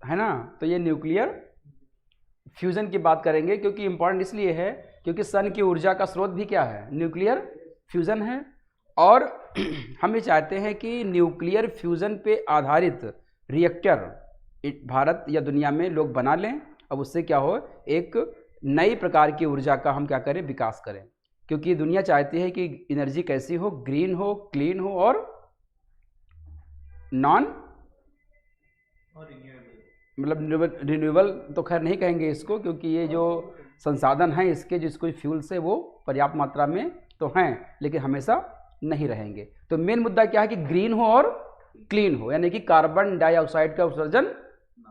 है ना। तो ये न्यूक्लियर फ्यूजन की बात करेंगे, क्योंकि इंपॉर्टेंट इसलिए है क्योंकि सन की ऊर्जा का स्रोत भी क्या है, न्यूक्लियर फ्यूजन है। और हम ये चाहते हैं कि न्यूक्लियर फ्यूजन पे आधारित रिएक्टर भारत या दुनिया में लोग बना लें। अब उससे क्या हो, एक नई प्रकार की ऊर्जा का हम क्या करें, विकास करें। क्योंकि दुनिया चाहती है कि एनर्जी कैसी हो, ग्रीन हो, क्लीन हो और नॉन मतलब रिन्यूएबल तो खैर नहीं कहेंगे इसको, क्योंकि ये जो संसाधन हैं इसके जिसको फ्यूल से वो पर्याप्त मात्रा में तो हैं, लेकिन हमेशा नहीं रहेंगे। तो मेन मुद्दा क्या है कि ग्रीन हो और क्लीन हो, यानी कि कार्बन डाइऑक्साइड का उत्सर्जन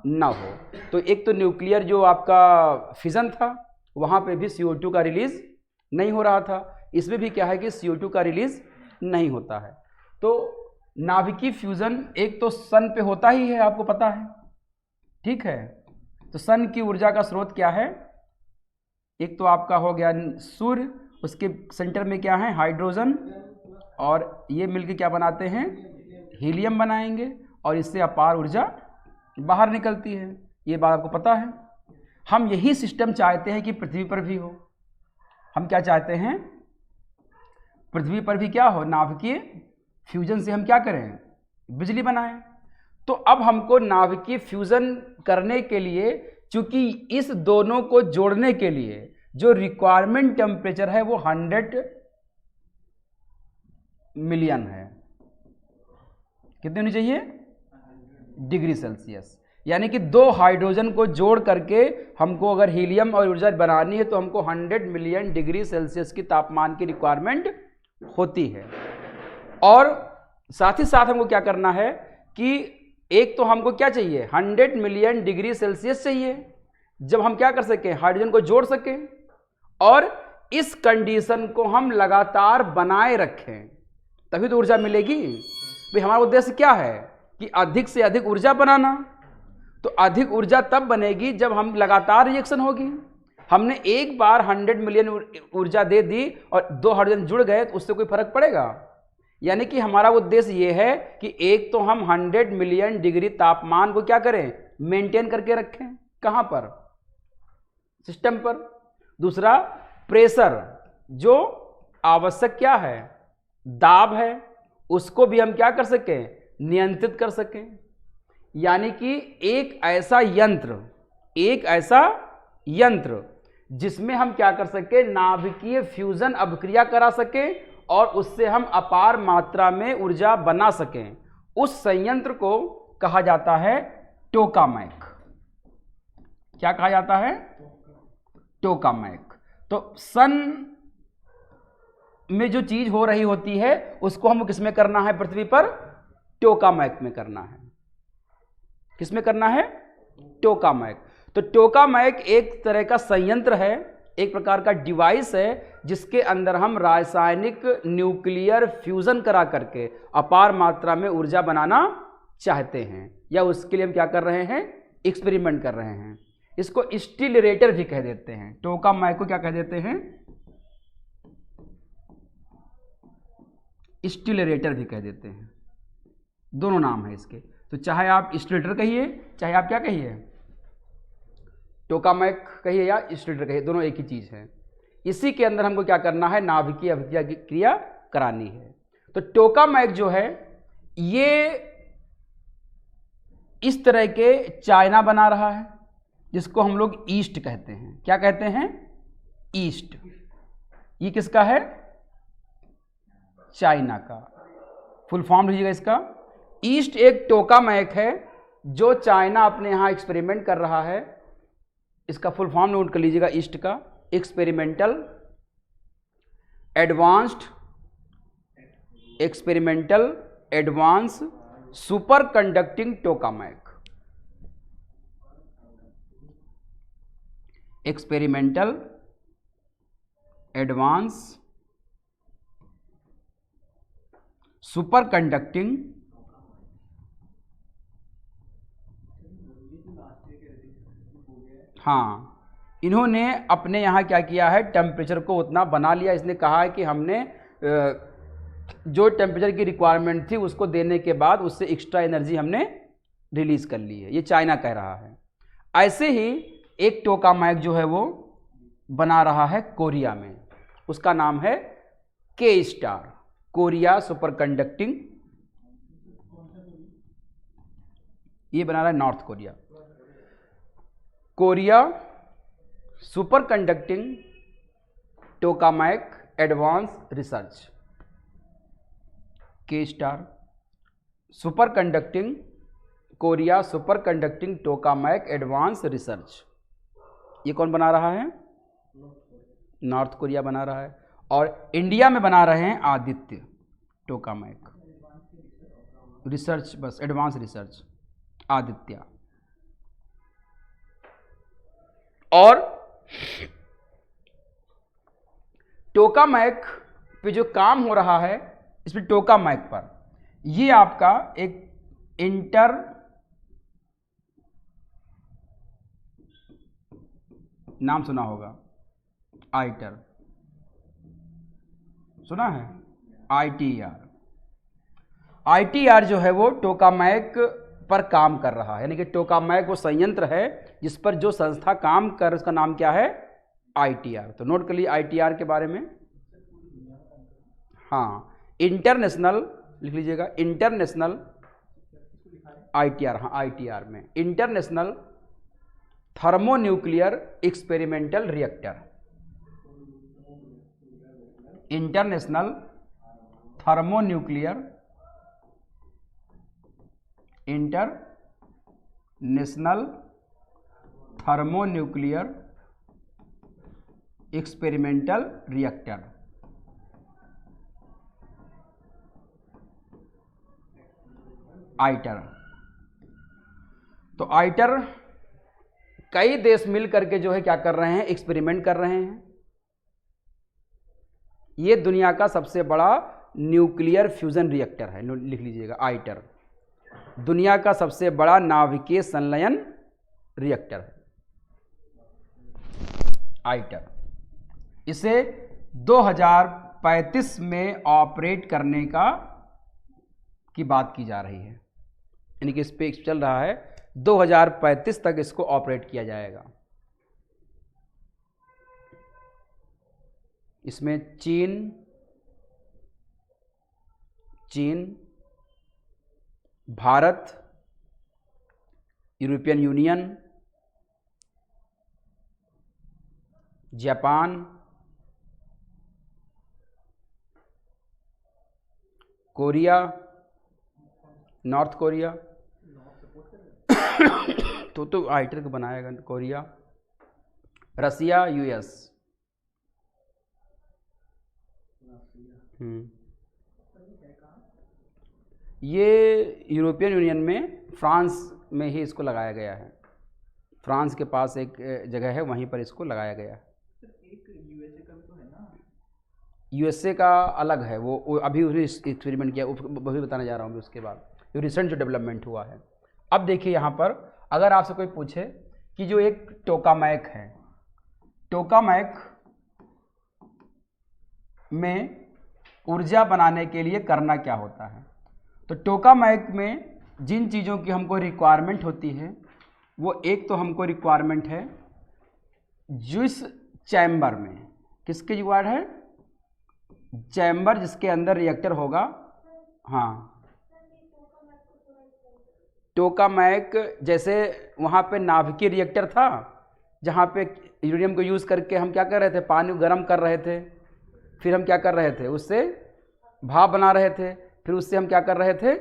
ना हो। तो एक तो न्यूक्लियर जो आपका फिजन था वहाँ पे भी CO2 का रिलीज नहीं हो रहा था, इसमें भी क्या है कि CO2 का रिलीज नहीं होता है। तो नाभिकीय फ्यूजन एक तो सन पे होता ही है, आपको पता है, ठीक है। तो सन की ऊर्जा का स्रोत क्या है, एक तो आपका हो गया सूर्य, उसके सेंटर में क्या है, हाइड्रोजन, और ये मिलकर क्या बनाते हैं, हीलियम बनाएंगे, और इससे अपार ऊर्जा बाहर निकलती है। ये बात आपको पता है। हम यही सिस्टम चाहते हैं कि पृथ्वी पर भी हो। हम क्या चाहते हैं, पृथ्वी पर भी क्या हो, नाभिकीय फ्यूजन से हम क्या करें, बिजली बनाएं। तो अब हमको नाभिकीय फ्यूजन करने के लिए, चूंकि इस दोनों को जोड़ने के लिए जो रिक्वायरमेंट टेम्परेचर है वो 100 मिलियन है। कितनी होनी चाहिए, डिग्री सेल्सियस। यानी कि दो हाइड्रोजन को जोड़ करके हमको अगर हीलियम और ऊर्जा बनानी है तो हमको 100 मिलियन डिग्री सेल्सियस की तापमान की रिक्वायरमेंट होती है। और साथ ही साथ हमको क्या करना है कि एक तो हमको क्या चाहिए, 100 मिलियन डिग्री सेल्सियस चाहिए, जब हम क्या कर सकें, हाइड्रोजन को जोड़ सकें, और इस कंडीशन को हम लगातार बनाए रखें, तभी तो ऊर्जा मिलेगी। भाई हमारा उद्देश्य क्या है कि अधिक से अधिक ऊर्जा बनाना। तो अधिक ऊर्जा तब बनेगी जब हम लगातार रिएक्शन होगी। हमने एक बार 100 मिलियन ऊर्जा दे दी और 2 हाइड्रोजन जुड़ गए तो उससे कोई फर्क पड़ेगा। यानी कि हमारा उद्देश्य ये है कि एक तो हम 100 मिलियन डिग्री तापमान को क्या करें, मेंटेन करके रखें, कहां पर, सिस्टम पर। दूसरा प्रेशर, जो आवश्यक क्या है, दाब है, उसको भी हम क्या कर सकें, नियंत्रित कर सकें। यानी कि एक ऐसा यंत्र जिसमें हम क्या कर सके, नाभिकीय फ्यूजन अभिक्रिया करा सके और उससे हम अपार मात्रा में ऊर्जा बना सकें, उस संयंत्र को कहा जाता है टोकामैक। क्या कहा जाता है, टोकामैक। तो सन में जो चीज हो रही होती है उसको हम किसमें करना है, पृथ्वी पर टोकामैक में करना है। किसमें करना है, टोकामैक। तो टोकामैक एक तरह का संयंत्र है, एक प्रकार का डिवाइस है जिसके अंदर हम रासायनिक न्यूक्लियर फ्यूजन करा करके अपार मात्रा में ऊर्जा बनाना चाहते हैं, या उसके लिए हम क्या कर रहे हैं, एक्सपेरिमेंट कर रहे हैं। इसको स्टिलरेटर भी कह देते हैं। टोकामैक को क्या कह देते हैं, स्टिलरेटर भी कह देते हैं। दोनों नाम है इसके। तो चाहे आप स्टिलरेटर कहिए, चाहे आप क्या कहिए, टोकामैक कहिए या स्टिलरेटर कहिए, दोनों एक ही चीज है। इसी के अंदर हमको क्या करना है, नाभिकीय अभिक्रिया की क्रिया करानी है। तो टोकामैक जो है ये इस तरह के चाइना बना रहा है, जिसको हम लोग ईस्ट कहते हैं। क्या कहते हैं, ईस्ट। ये किसका है, चाइना का। फुल फॉर्म लीजिएगा इसका। ईस्ट एक टोकामैक है जो चाइना अपने यहां एक्सपेरिमेंट कर रहा है। इसका फुल फॉर्म नोट कर लीजिएगा ईस्ट का, experimental advance super conducting tokamak. Experimental advance super conducting हाँ, इन्होंने अपने यहाँ क्या किया है, टेम्परेचर को उतना बना लिया। इसने कहा है कि हमने जो टेम्परेचर की रिक्वायरमेंट थी उसको देने के बाद उससे एक्स्ट्रा एनर्जी हमने रिलीज कर ली है, ये चाइना कह रहा है। ऐसे ही एक टोकामैक जो है वो बना रहा है कोरिया में, उसका नाम है के स्टार, कोरिया सुपर कंडक्टिंग, ये बना रहा है North Korea, Korea superconducting tokamak advanced research, K star superconducting Korea superconducting tokamak advanced research. ये कौन बना रहा है? नॉर्थ कोरिया बना रहा है। और इंडिया में बना रहे हैं आदित्य टोकामैक रिसर्च, बस एडवांस रिसर्च आदित्य। और टोकामैक पे जो काम हो रहा है, इसमें टोकामैक पर ये आपका एक इंटर नाम सुना होगा, आईटर सुना है, ITER। ITER जो है वो टोकामैक पर काम कर रहा है, यानी कि टोकामैक वो संयंत्र है जिस पर जो संस्था काम कर, उसका नाम क्या है? ITER। तो नोट कर लिए ITER के बारे में। हाँ, इंटरनेशनल लिख लीजिएगा, इंटरनेशनल ITER, हाँ ITER में international thermonuclear experimental reactor, international thermonuclear experimental reactor, ITER। तो ITER कई देश मिल करके जो है क्या कर रहे हैं? एक्सपेरिमेंट कर रहे हैं। ये दुनिया का सबसे बड़ा न्यूक्लियर फ्यूजन रिएक्टर है, लिख लीजिएगा ITER, दुनिया का सबसे बड़ा नाभिकीय संलयन रिएक्टर है ITER। इसे 2035 में ऑपरेट करने की बात की जा रही है, यानी कि इस पे चल रहा है 2035 तक इसको ऑपरेट किया जाएगा। इसमें चीन, Bharat, European union, Japan, Korea, north Korea तो ITER को बनाएगा कोरिया, रसिया, US। ये यूरोपियन यूनियन में फ्रांस में ही इसको लगाया गया है, फ्रांस के पास एक जगह है, वहीं पर इसको लगाया गया है। USA का अलग है, वो अभी उसने एक्सपेरिमेंट किया, वो भी बताने जा रहा हूँ उसके बाद, जो रिसेंट जो डेवलपमेंट हुआ है। अब देखिए यहाँ पर अगर आपसे कोई पूछे कि जो एक टोकामैक है, टोकामैक में ऊर्जा बनाने के लिए करना क्या होता है, तो टोकामैक में जिन चीज़ों की हमको रिक्वायरमेंट होती है, वो एक तो हमको रिक्वायरमेंट है जिस चैम्बर में, किसके रिक्वायर्ड है? चैम्बर जिसके अंदर रिएक्टर होगा। हाँ, टोकामैक जैसे वहाँ पे नाभिकीय रिएक्टर था, जहाँ पे यूरेनियम को यूज़ करके हम क्या कर रहे थे? पानी को गर्म कर रहे थे, फिर हम क्या कर रहे थे? उससे भाप बना रहे थे, फिर उससे हम क्या कर रहे थे?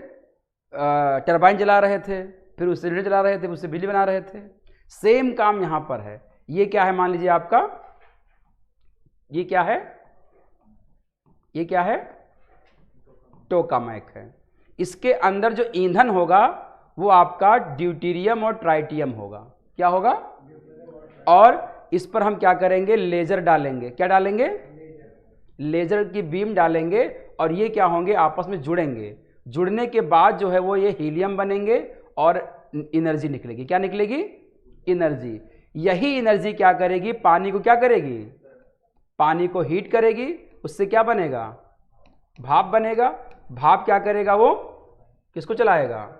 टरबाइन जला रहे थे, फिर उससे सिलेंडर जला रहे थे, उससे बिजली बना रहे थे। सेम काम यहाँ पर है। ये क्या है? मान लीजिए आपका ये क्या है? ये क्या है? टोकामैक है। इसके अंदर जो ईंधन होगा वो आपका ड्यूटेरियम और ट्राइटियम होगा। क्या होगा? और इस पर हम क्या करेंगे? लेजर डालेंगे। क्या डालेंगे? लेजर की बीम डालेंगे और ये क्या होंगे? आपस में जुड़ेंगे। जुड़ने के बाद जो है वो ये हीलियम बनेंगे और एनर्जी निकलेगी। क्या निकलेगी? एनर्जी। यही एनर्जी क्या करेगी? पानी को क्या करेगी? पानी को हीट करेगी। उससे क्या बनेगा? भाप बनेगा। भाप क्या करेगा? वो किसको चलाएगा?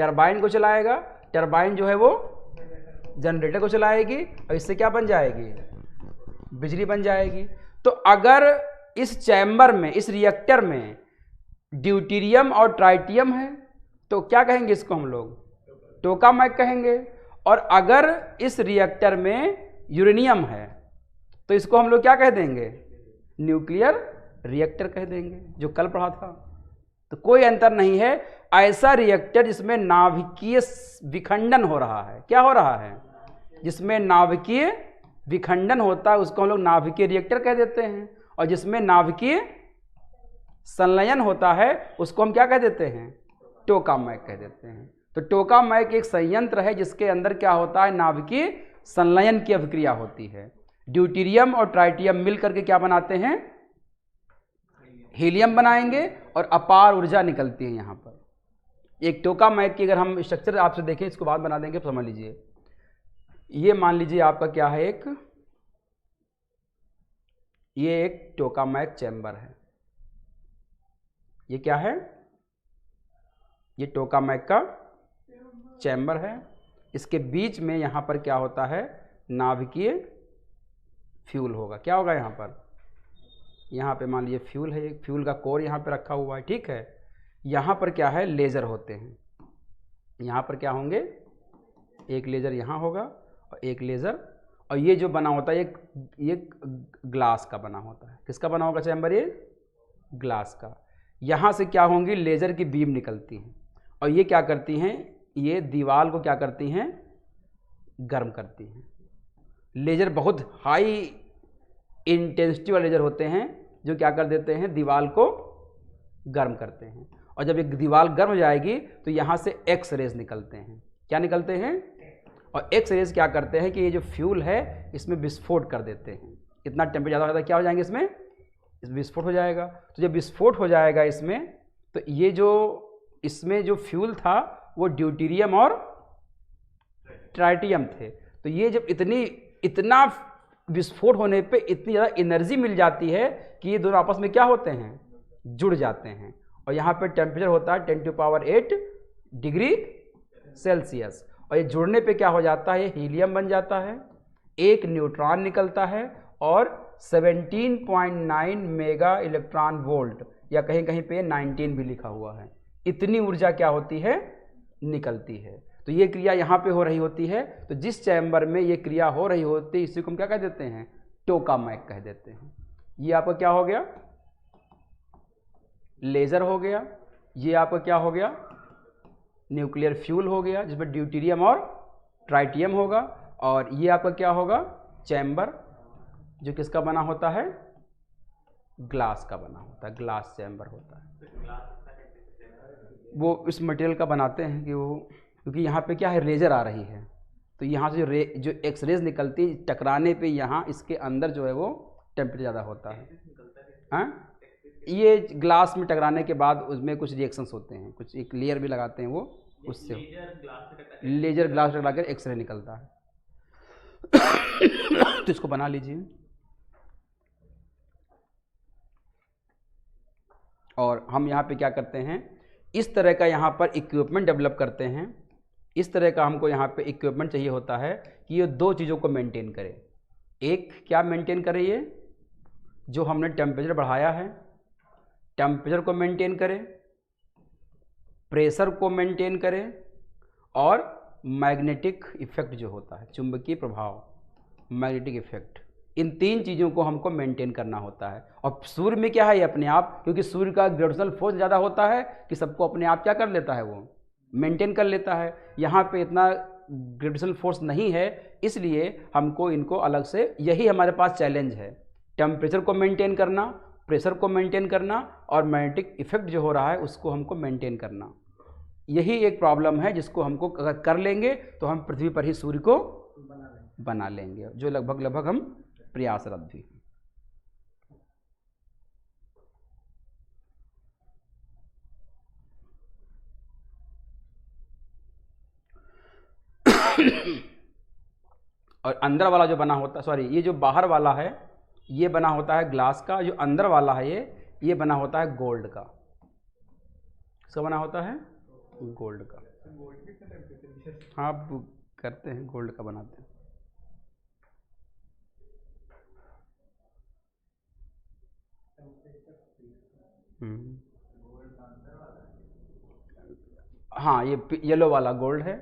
टरबाइन को चलाएगा, टरबाइन जो है वो जनरेटर को चलाएगी और इससे क्या बन जाएगी, बिजली बन जाएगी। तो अगर इस चैम्बर में, इस रिएक्टर में ड्यूटेरियम और ट्राइटियम है तो क्या कहेंगे इसको हम लोग, टोकामैक कहेंगे। और अगर इस रिएक्टर में यूरेनियम है तो इसको हम लोग क्या कह देंगे, न्यूक्लियर रिएक्टर कह देंगे, जो कल पढ़ा था। तो कोई अंतर नहीं है। ऐसा रिएक्टर जिसमें नाभिकीय विखंडन हो रहा है, क्या हो रहा है, जिसमें नाभिकीय विखंडन होता है उसको हम लोग नाभिकीय रिएक्टर कह देते हैं, और जिसमें नाभिकीय संलयन होता है उसको हम क्या कह देते हैं, टोकामैक कह देते हैं। तो टोकामैक एक संयंत्र है जिसके अंदर क्या होता है, नाभिकीय संलयन की अभिक्रिया होती है। ड्यूटेरियम और ट्राइटियम मिलकर के क्या बनाते हैं, हीलियम बनाएंगे और अपार ऊर्जा निकलती है यहाँ पर। एक टोकामैक की अगर हम स्ट्रक्चर आपसे देखें, इसको बाद बना देंगे, समझ लीजिए। ये मान लीजिए आपका क्या है, ये एक टोकामैक चैम्बर है। ये क्या है, ये टोकामैक का चैम्बर है। इसके बीच में यहाँ पर क्या होता है, नाभिकीय फ्यूल होगा। क्या होगा यहाँ पर, यहाँ पे मान लीजिए फ्यूल है, फ्यूल का कोर यहाँ पे रखा हुआ है, ठीक है। यहाँ पर क्या है, लेज़र होते हैं। यहाँ पर क्या होंगे, एक लेज़र यहाँ होगा और एक लेज़र, और ये जो बना होता है ये ग्लास का बना होता है। किसका बना होगा चैम्बर, ये ग्लास का। यहाँ से क्या होंगी, लेज़र की बीम निकलती हैं और ये क्या करती हैं, ये दीवार को क्या करती हैं, गर्म करती हैं। लेज़र बहुत हाई इंटेंसिटी वाले लेज़र होते हैं जो क्या कर देते हैं, दीवार को गर्म करते हैं। और जब एक दीवार गर्म हो जाएगी तो यहाँ से एक्स रेज निकलते हैं। क्या निकलते हैं, और एक्स रेज क्या करते हैं कि ये जो फ्यूल है इसमें विस्फोट कर देते हैं। इतना टेम्परेचर ज़्यादा हो जाता है, क्या हो जाएंगे इसमें विस्फोट हो जाएगा। तो जब विस्फोट हो जाएगा इसमें, तो ये जो इसमें जो फ्यूल था वो ड्यूटेरियम और ट्राइटियम थे। तो ये जब इतना विस्फोट होने पे इतनी ज़्यादा एनर्जी मिल जाती है कि ये दोनों आपस में क्या होते हैं, जुड़ जाते हैं। और यहाँ पे टेम्परेचर होता है 10⁸ डिग्री सेल्सियस। और ये जुड़ने पे क्या हो जाता है, ये हीलियम बन जाता है, एक न्यूट्रॉन निकलता है और 17.9 मेगा इलेक्ट्रॉन वोल्ट, या कहीं कहीं पे 19 भी लिखा हुआ है, इतनी ऊर्जा क्या होती है, निकलती है। तो ये क्रिया यहाँ पे हो रही होती है। तो जिस चैम्बर में ये क्रिया हो रही होती है इसी को हम क्या कह देते हैं, टोकामैक कह देते हैं। ये आपका क्या हो गया, लेज़र हो गया। ये आपका क्या हो गया, न्यूक्लियर फ्यूल हो गया जिसमें ड्यूटेरियम और ट्राइटियम होगा। और ये आपका क्या होगा, चैम्बर, जो किसका बना होता है, ग्लास का बना होता है, ग्लास चैम्बर होता है। वो इस मटेरियल का बनाते हैं कि वो, क्योंकि यहाँ पे क्या है, लेज़र आ रही है, तो यहाँ से जो एक्स रेज निकलती है टकराने पे यहाँ इसके अंदर जो है वो टेम्परेचर ज़्यादा होता है। हाँ, ये ग्लास में टकराने के बाद उसमें कुछ रिएक्शंस होते हैं, कुछ एक लेयर भी लगाते हैं वो, उससे लेजर ग्लास टकरा कर एक्सरे निकलता है। तो इसको बना लीजिए। और हम यहाँ पे क्या करते हैं, इस तरह का यहाँ पर इक्विपमेंट डेवलप करते हैं। इस तरह का हमको यहाँ पे इक्विपमेंट चाहिए होता है कि ये दो चीज़ों को मेंटेन करे। एक क्या मेंटेन करे, ये जो हमने टेम्परेचर बढ़ाया है, टेम्परेचर को मेंटेन करे, प्रेशर को मेंटेन करे, और मैग्नेटिक इफेक्ट जो होता है, चुंबकीय प्रभाव, मैग्नेटिक इफेक्ट, इन तीन चीज़ों को हमको मेंटेन करना होता है। और सूर्य में क्या है, ये अपने आप, क्योंकि सूर्य का ग्रेविटेशनल फोर्स ज़्यादा होता है कि सबको अपने आप क्या कर लेता है, वो मेंटेन कर लेता है। यहाँ पे इतना ग्रेविटेशनल फोर्स नहीं है, इसलिए हमको इनको अलग से, यही हमारे पास चैलेंज है, टेम्परेचर को मेंटेन करना, प्रेशर को मेंटेन करना, और मैग्नेटिक इफेक्ट जो हो रहा है उसको हमको मेंटेन करना। यही एक प्रॉब्लम है जिसको हमको अगर कर लेंगे तो हम पृथ्वी पर ही सूर्य को बना लेंगे, जो लगभग हम प्रयासरत भी। और अंदर वाला जो बना होता है, सॉरी, ये जो बाहर वाला है ये बना होता है ग्लास का, जो अंदर वाला है ये बना होता है गोल्ड का। किसका बना होता है, गोल्ड का। हाँ अब करते हैं, गोल्ड का बनाते हैं। हम्म, हाँ ये येलो वाला गोल्ड है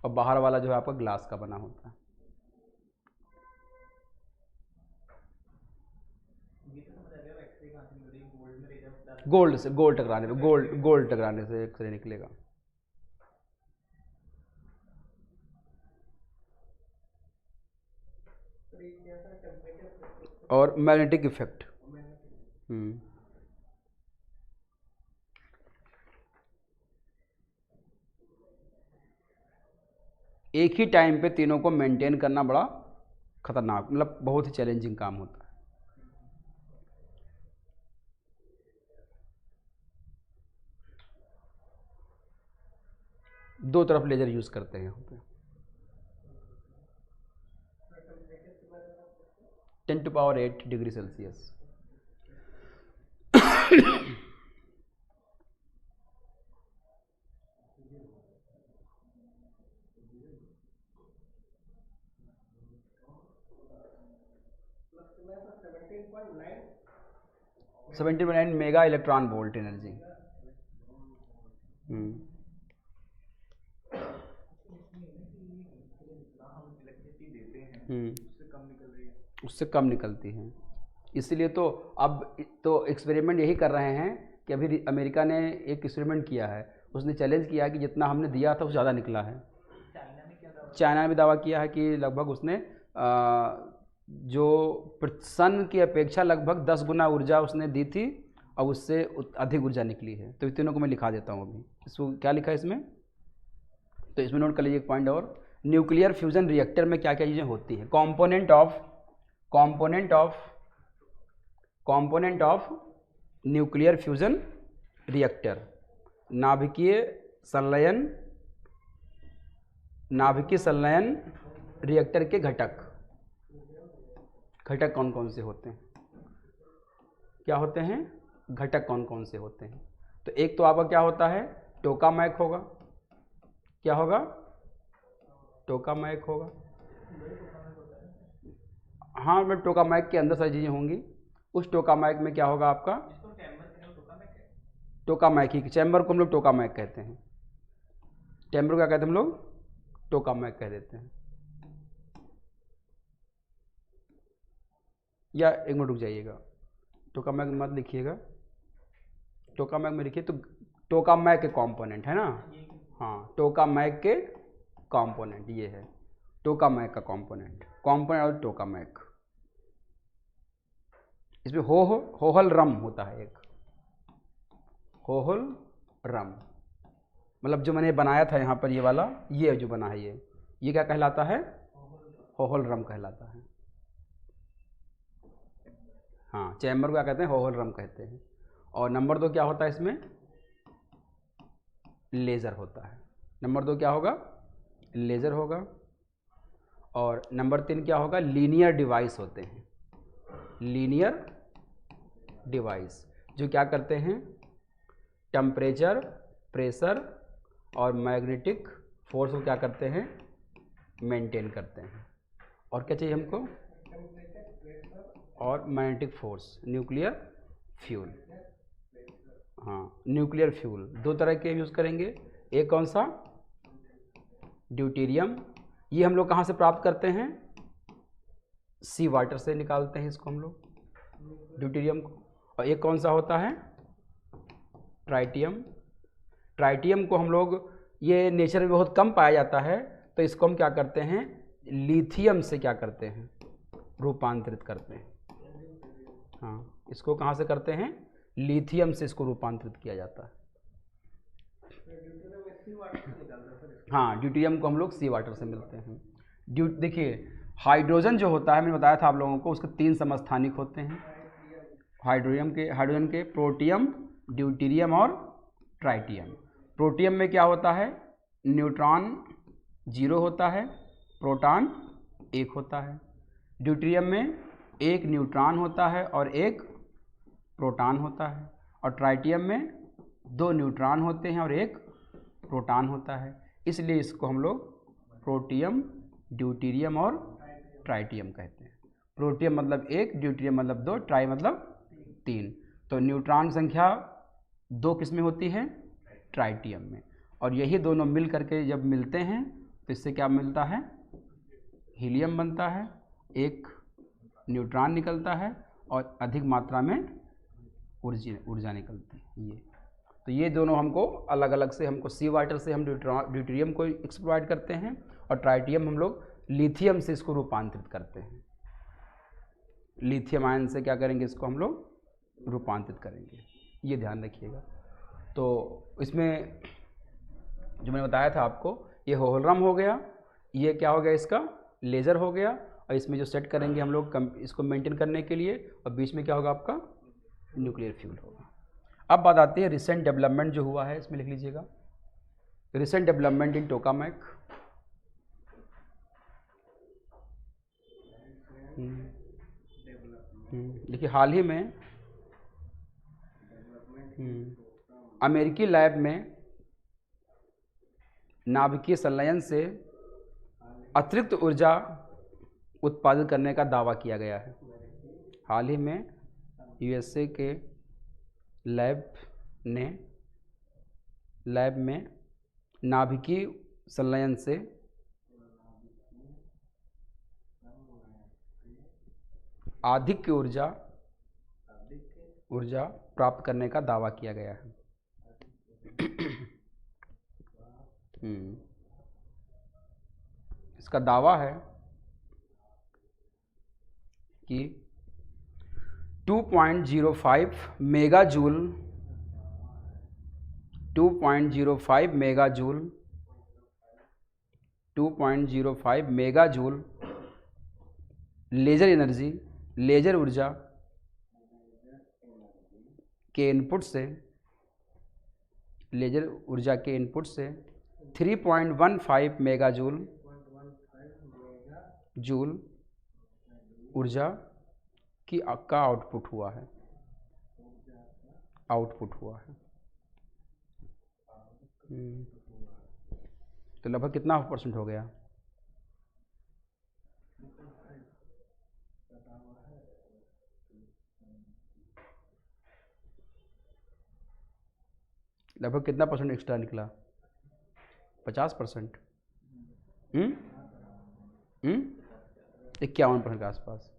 और बाहर वाला जो है आपका ग्लास का बना होता है। गोल्ड से, गोल्ड टकराने पे, गोल्ड टकराने से एक्सरे निकलेगा। और मैग्नेटिक इफेक्ट। हम्म, एक ही टाइम पे तीनों को मेंटेन करना बड़ा खतरनाक, मतलब बहुत ही चैलेंजिंग काम होता है। दो तरफ लेजर यूज करते हैं यहाँ पे। 10⁸ degree Celsius. Seventy 9 mega electron volt energy. उससे कम निकलती है। इसीलिए तो अब तो एक्सपेरिमेंट यही कर रहे हैं कि अभी अमेरिका ने एक एक्सपेरिमेंट किया है, उसने चैलेंज किया कि जितना हमने दिया था उससे ज़्यादा निकला है। चाइना ने भी दावा किया है कि लगभग उसने जो सन की अपेक्षा लगभग 10 गुना ऊर्जा उसने दी थी और उससे अधिक ऊर्जा निकली है। तो इन तीनों को मैं लिखा देता हूँ अभी। इसको क्या लिखा है इसमें, तो इसमें नोट कर लीजिए एक पॉइंट और। न्यूक्लियर फ्यूजन रिएक्टर में क्या क्या चीज़ें होती हैं। Component of nuclear fusion reactor, नाभिकीय संलयन रिएक्टर के घटक कौन कौन से होते हैं, क्या होते हैं, घटक कौन कौन से होते हैं। तो एक तो आपका क्या होता है, टोकामैक होगा। क्या होगा, टोकामैक होगा। हाँ मैं टोकामैक के अंदर सारी चीज़ें होंगी। उस टोकामैक में क्या होगा आपका, टोकामैक ही, चैम्बर को हम लोग टोकामैक कहते हैं। चैम्बर को क्या कहते हैं हम लोग, टोकामैक कह देते हैं। या एक मिनट रुक जाइएगा, टोकामैक मत लिखिएगा, टोकामैक में लिखिए तो टोकामैक के कंपोनेंट है ना। हाँ टोकामैक के कंपोनेंट ये है, टोकामैक का कंपोनेंट और टोकामैक। इसमें होहल रम होता है एक, होहल रम, मतलब जो मैंने बनाया था यहाँ पर ये वाला, ये जो बना है ये क्या कहलाता है, होहल रम कहलाता है। हाँ चैम्बर को क्या कहते हैं, होहल रम कहते हैं। और नंबर 2 क्या होता है इसमें, लेज़र होता है। नंबर 2 क्या होगा, लेज़र होगा। और नंबर 3 क्या होगा, लीनियर डिवाइस होते हैं। लीनियर डिवाइस जो क्या करते हैं, टेम्परेचर, प्रेशर और मैग्नेटिक फोर्स को क्या करते हैं, मेंटेन करते हैं। और क्या चाहिए हमको, और मैग्नेटिक फोर्स, न्यूक्लियर फ्यूल। हाँ न्यूक्लियर फ्यूल 2 तरह के यूज़ करेंगे। एक कौन सा, ड्यूटेरियम। ये हम लोग कहाँ से प्राप्त करते हैं, सी वाटर से निकालते हैं इसको हम लोग, ड्यूटेरियम को। और एक कौन सा होता है, ट्राइटियम। ट्राइटियम को हम लोग, ये नेचर में बहुत कम पाया जाता है, तो इसको हम क्या करते हैं, लिथियम से क्या करते हैं, रूपांतरित करते हैं। हाँ इसको कहाँ से करते हैं, लिथियम से इसको रूपांतरित किया जाता है। हाँ ड्यूटेरियम को हम लोग सी वाटर से मिलते हैं। देखिए हाइड्रोजन जो होता है, मैंने बताया था आप लोगों को, उसके 3 समस्थानिक होते हैं हाइड्रोजन के, प्रोटियम, ड्यूटेरियम और ट्राइटियम। प्रोटियम में क्या होता है, न्यूट्रॉन 0 होता है, प्रोटॉन 1 होता है। ड्यूटेरियम में 1 न्यूट्रॉन होता है और 1 प्रोटॉन होता है। और ट्राइटियम में 2 न्यूट्रॉन होते हैं और 1 प्रोटॉन होता है। इसलिए इसको हम लोग प्रोटियम, ड्यूटेरियम और ट्राइटियम कहते हैं। प्रोटियम मतलब 1, ड्यूटेरियम मतलब 2, ट्राई मतलब 3। तो न्यूट्रॉन संख्या 2 किस में होती है? ट्राइटियम में। और यही दोनों मिल करके जब मिलते हैं तो इससे क्या मिलता है? हीलियम बनता है, एक न्यूट्रॉन निकलता है और अधिक मात्रा में ऊर्जा निकलती है। ये तो ये दोनों हमको अलग अलग से, हमको सी वाटर से हम ड्यूटेरियम को एक्सप्लॉइट करते हैं और ट्राइटियम हम लोग लिथियम से इसको रूपांतरित करते हैं। लिथियम आयन से क्या करेंगे? इसको हम लोग रूपांतरित करेंगे, ये ध्यान रखिएगा। तो इसमें जो मैंने बताया था आपको, ये होलोग्राम हो गया, ये क्या हो गया? इसका लेज़र हो गया। और इसमें जो सेट करेंगे हम लोग इसको मेंटेन करने के लिए, और बीच में क्या होगा? आपका न्यूक्लियर फ्यूल होगा। अब बात आती है रिसेंट डेवलपमेंट जो हुआ है, इसमें लिख लीजिएगा, रिसेंट डेवलपमेंट इन टोकामेक। देखिए हाल ही में अमेरिकी लैब में नाभिकीय संलयन से अतिरिक्त ऊर्जा उत्पादित करने का दावा किया गया है। हाल ही में यूएसए के लैब में नाभिकीय संलयन से अधिक ऊर्जा प्राप्त करने का दावा किया गया है। इसका दावा है कि 2.05 megajoule 2.05 megajoule laser energy, laser ऊर्जा के इनपुट से 3.15 मेगाजूल ऊर्जा की का आउटपुट हुआ है। तो लगभग कितना % हो गया? लगभग कितना % एक्स्ट्रा निकला? 50%? 51% के आसपास।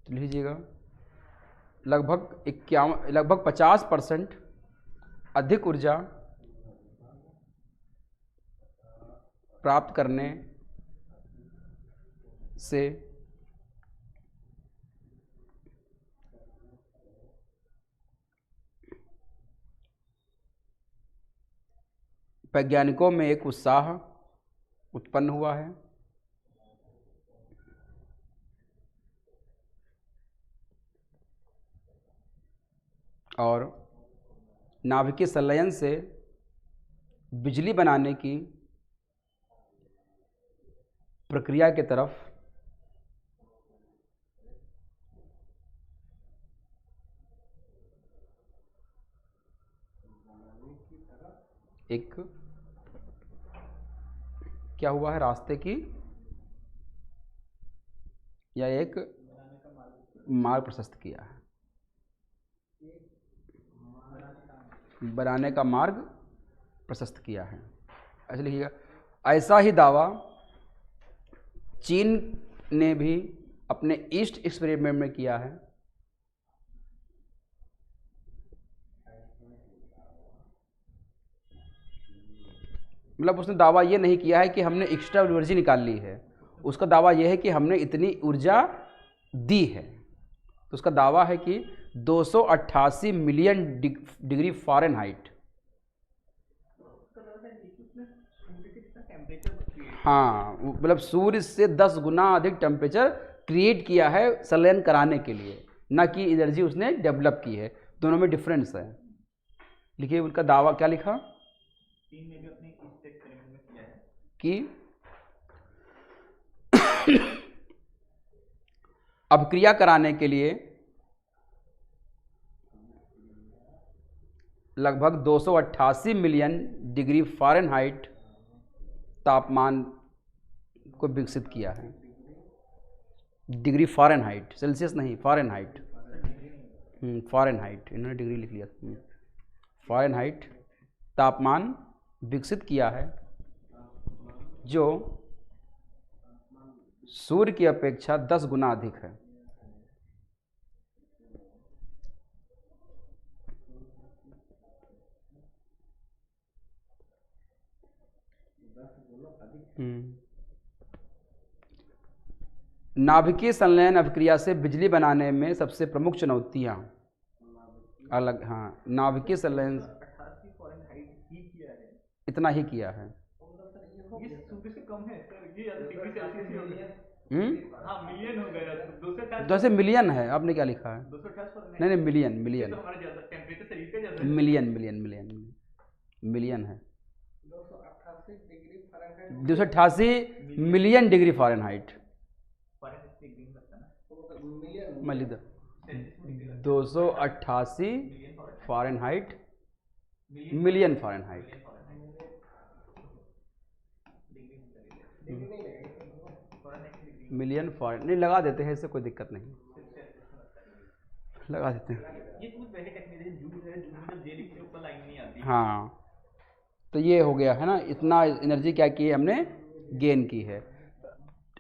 तो लीजिएगा लगभग 50% अधिक ऊर्जा प्राप्त करने से वैज्ञानिकों में एक उत्साह उत्पन्न हुआ है और नाभिकीय संलयन से बिजली बनाने की प्रक्रिया की तरफ एक क्या हुआ है? रास्ते की या एक मार्ग प्रशस्त किया है, बनाने का मार्ग प्रशस्त किया है। ऐसे लिखिएगा। ऐसा ही दावा चीन ने भी अपने ईस्ट एक्सपेरिमेंट में किया है। मतलब उसने दावा ये नहीं किया है कि हमने एक्स्ट्रा एनर्जी निकाल ली है, उसका दावा यह है कि हमने इतनी ऊर्जा दी है। तो उसका दावा है कि 288 मिलियन डिग्री फ़ारेनहाइट, हाँ, मतलब सूर्य से 10 गुना अधिक टेम्परेचर क्रिएट किया है संलयन कराने के लिए, ना कि एनर्जी उसने डेवलप की है। दोनों में डिफरेंस है। लिखिए उनका दावा क्या लिखा कि अभिक्रिया कराने के लिए लगभग 288 मिलियन डिग्री फ़ारेनहाइट तापमान को विकसित किया है। डिग्री फ़ारेनहाइट, सेल्सियस नहीं, फ़ारेनहाइट। फ़ारेनहाइट, इन्होंने डिग्री लिख लिया। फ़ारेनहाइट तापमान विकसित किया है जो सूर्य की अपेक्षा 10 गुना अधिक है। नाभिकीय संलयन अभिक्रिया से बिजली बनाने में सबसे प्रमुख चुनौतियां अलग, हाँ, नाभिकीय संलयन इतना ही किया है। मिलियन हो गया, 228 जैसे मिलियन है, आपने क्या लिखा है? 228 नहीं नहीं, मिलियन मिलियन तो हमारा ज्यादा टेम्परेचर शरीर का ज्यादा है। मिलियन मिलियन मिलियन मिलियन है। 288 मिलियन डिग्री फ़ारेनहाइट। मैं लिख दो 288 फ़ारेनहाइट, मिलियन फ़ारेनहाइट। मिलियन फ़ारेन नहीं लगा देते हैं, इससे कोई दिक्कत नहीं, लगा देते हैं। ये कुछ वैसे टेक्निक है, जूल है, जूल में जब जे लिखते हैं ऊपर लाइन नहीं आती। हाँ, तो ये हो गया है ना, इतना एनर्जी क्या की है हमने, गेन की है।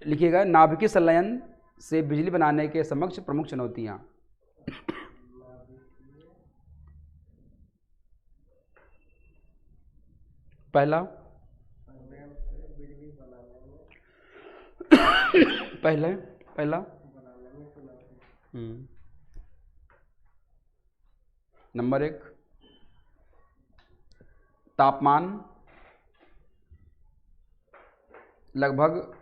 लिखिएगा, नाभिकीय संलयन से बिजली बनाने के समक्ष प्रमुख चुनौतियाँ। पहला पहले पहला नंबर 1 तापमान लगभग,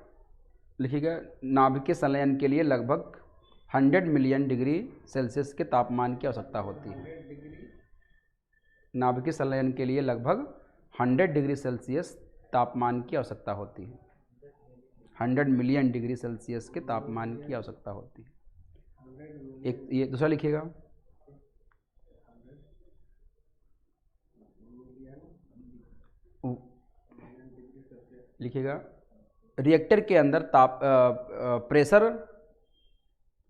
लिखिएगा, नाभिकीय संलयन के लिए लगभग 100 मिलियन डिग्री सेल्सियस के तापमान की आवश्यकता होती है। नाभिकीय संलयन के लिए लगभग 100 डिग्री सेल्सियस तापमान की आवश्यकता होती है। 100 मिलियन डिग्री सेल्सियस के तापमान की आवश्यकता होती है। एक ये दूसरा लिखिएगा, लिखिएगा, रिएक्टर के अंदर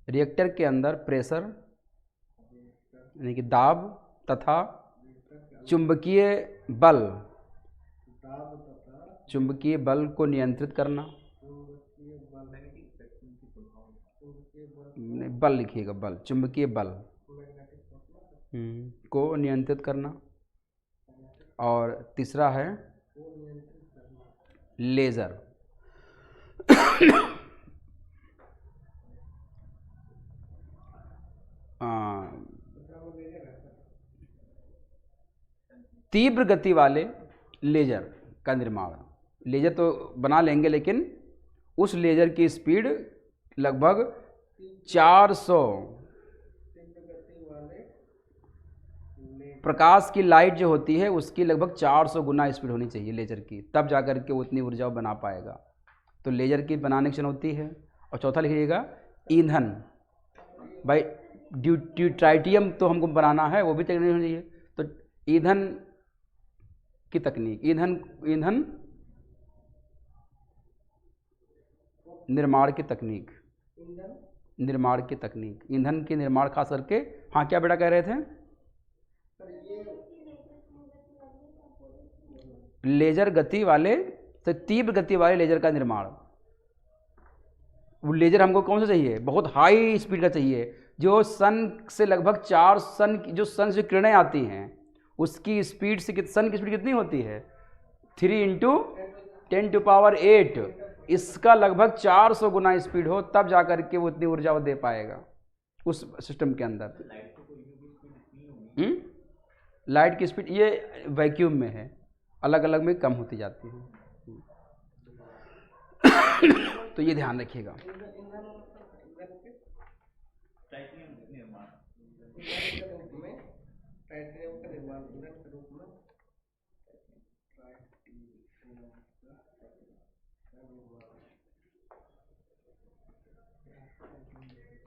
रिएक्टर के अंदर प्रेशर यानी कि दाब तथा चुंबकीय बल को नियंत्रित करना, बल लिखिएगा, बल, चुंबकीय बल को नियंत्रित करना। और तीसरा है लेज़र। तीव्र गति वाले लेजर का निर्माण। लेजर तो बना लेंगे, लेकिन उस लेजर की स्पीड लगभग 400 प्रकाश की लाइट जो होती है उसकी लगभग 400 गुना स्पीड होनी चाहिए लेजर की, तब जाकर के वो उतनी ऊर्जा बना पाएगा। तो लेजर की बनाने की चुनौती है। और चौथा लिखिएगा, ईंधन। भाई ट्राइटियम तो हमको बनाना है, वो भी तकनीक होनी चाहिए। तो ईंधन की तकनीक, ईंधन निर्माण की तकनीक, ईंधन के निर्माण खास करके। हाँ, क्या बेटा कह रहे थे? लेजर गति वाले, तो तीव्र गति वाले लेजर का निर्माण। वो लेजर हमको कौन सा चाहिए? बहुत हाई स्पीड का चाहिए, जो सन से लगभग 4 सन, जो सन से किरणें आती हैं उसकी स्पीड से, सन की स्पीड कितनी होती है? 3 × 10⁸ इसका लगभग 400 गुना स्पीड हो, तब जाकर के वो इतनी ऊर्जा वो दे पाएगा उस सिस्टम के अंदर। लाइट की स्पीड ये वैक्यूम में है, अलग अलग में कम होती जाती है। तो ये ध्यान रखिएगा।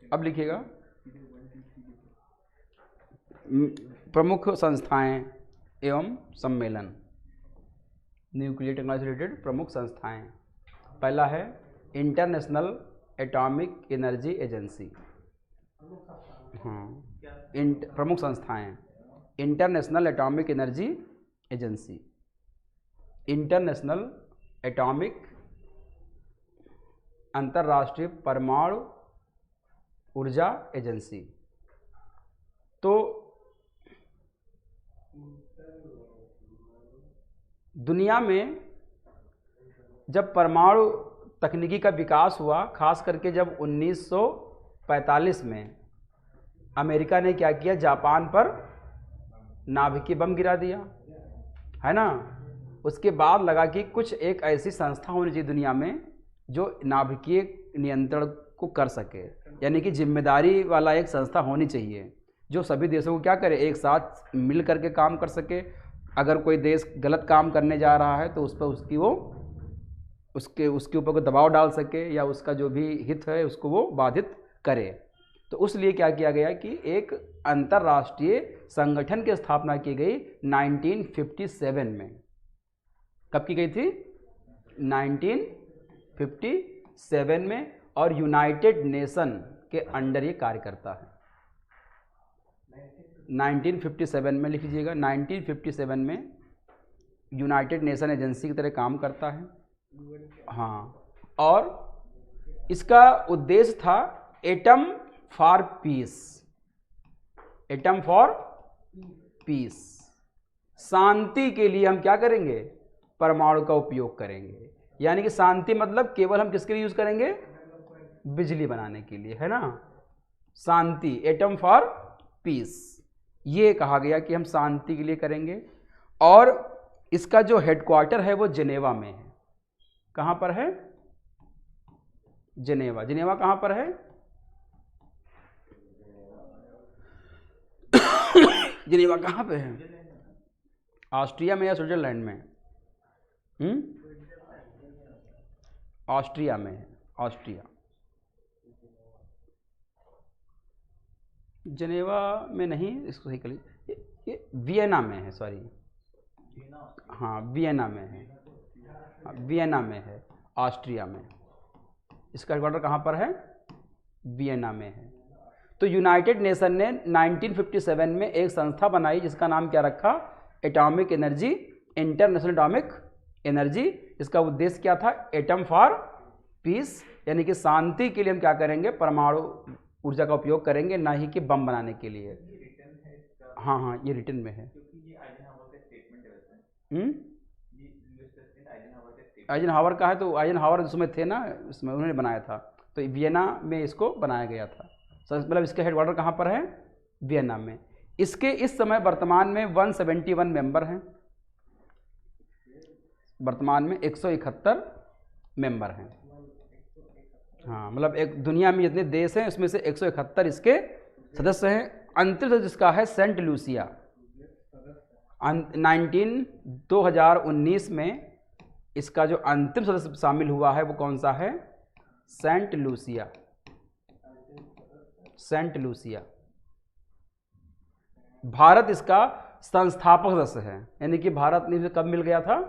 अब लिखिएगा, प्रमुख संस्थाएं एवं सम्मेलन, न्यूक्लियर टेक्नोलॉजी से रिलेटेड प्रमुख संस्थाएं। पहला है इंटरनेशनल एटॉमिक एनर्जी एजेंसी। हाँ, प्रमुख संस्थाएं, international atomic energy agency, international atomic अंतर्राष्ट्रीय परमाणु ऊर्जा एजेंसी। तो दुनिया में जब परमाणु तकनीकी का विकास हुआ, खास करके जब 1945 में अमेरिका ने क्या किया, जापान पर नाभिकीय बम गिरा दिया, है ना। उसके बाद लगा कि कुछ एक ऐसी संस्था होनी चाहिए दुनिया में जो नाभिकीय नियंत्रण को कर सके, यानी कि जिम्मेदारी वाला एक संस्था होनी चाहिए जो सभी देशों को क्या करे, एक साथ मिल करके काम कर सके। अगर कोई देश गलत काम करने जा रहा है तो उस पर उसके ऊपर कोई दबाव डाल सके या उसका जो भी हित है उसको वो बाधित करे। तो उसलिए क्या किया गया कि एक अंतर्राष्ट्रीय संगठन की स्थापना की गई 1957 में। कब की गई थी? 1957 में, और यूनाइटेड नेशन के अंडर ये कार्य करता है। 1957 में लिख लीजिएगा, 1957 में यूनाइटेड नेशन एजेंसी की तरह काम करता है। हाँ, और इसका उद्देश्य था atom for peace, atom for peace, शांति के लिए हम क्या करेंगे, परमाणु का उपयोग करेंगे। यानी कि शांति मतलब केवल हम किसके लिए यूज करेंगे, बिजली बनाने के लिए, है ना। शांति, एटम फॉर पीस, ये कहा गया कि हम शांति के लिए करेंगे। और इसका जो हेडक्वार्टर है वो जिनेवा में है। कहाँ पर है? जिनेवा। जिनेवा कहाँ पर है? जिनेवा कहाँ पे है? ऑस्ट्रिया में या स्विट्जरलैंड में? ऑस्ट्रिया में है, ऑस्ट्रिया। जिनेवा में नहीं, इसको सही कर लीजिए, ये वियना में है, सॉरी, हाँ वियना में है, वियना में है, ऑस्ट्रिया में। इसका हेडक्वार्टर कहाँ पर है? वियना में है। तो यूनाइटेड नेशन ने 1957 में एक संस्था बनाई जिसका नाम क्या रखा, atomic energy, international atomic energy. इसका उद्देश्य क्या था? एटम फॉर पीस, यानी कि शांति के लिए हम क्या करेंगे, परमाणु ऊर्जा का उपयोग करेंगे, ना ही कि बम बनाने के लिए। हाँ हाँ, ये रिटन में है। आइजनहावर का है, तो आइजनहावर जिसमें थे ना, इसमें उन्होंने बनाया था, तो वियना में इसको बनाया गया था। मतलब इसका हेडक्वार्टर कहाँ पर है? वियना में। इसके इस समय वर्तमान में 171 मेंबर हैं, वर्तमान में 171 मेंबर हैं। हाँ, मतलब एक दुनिया में जितने देश हैं उसमें से 171 इसके सदस्य हैं। अंतिम सदस्य जिसका है सेंट लूसिया। 2019 में इसका जो अंतिम सदस्य शामिल हुआ है वो कौन सा है? Saint Lucia. Saint Lucia. Bharat इसका संस्थापक सदस्य है, यानी कि भारत ने कब मिल गया था?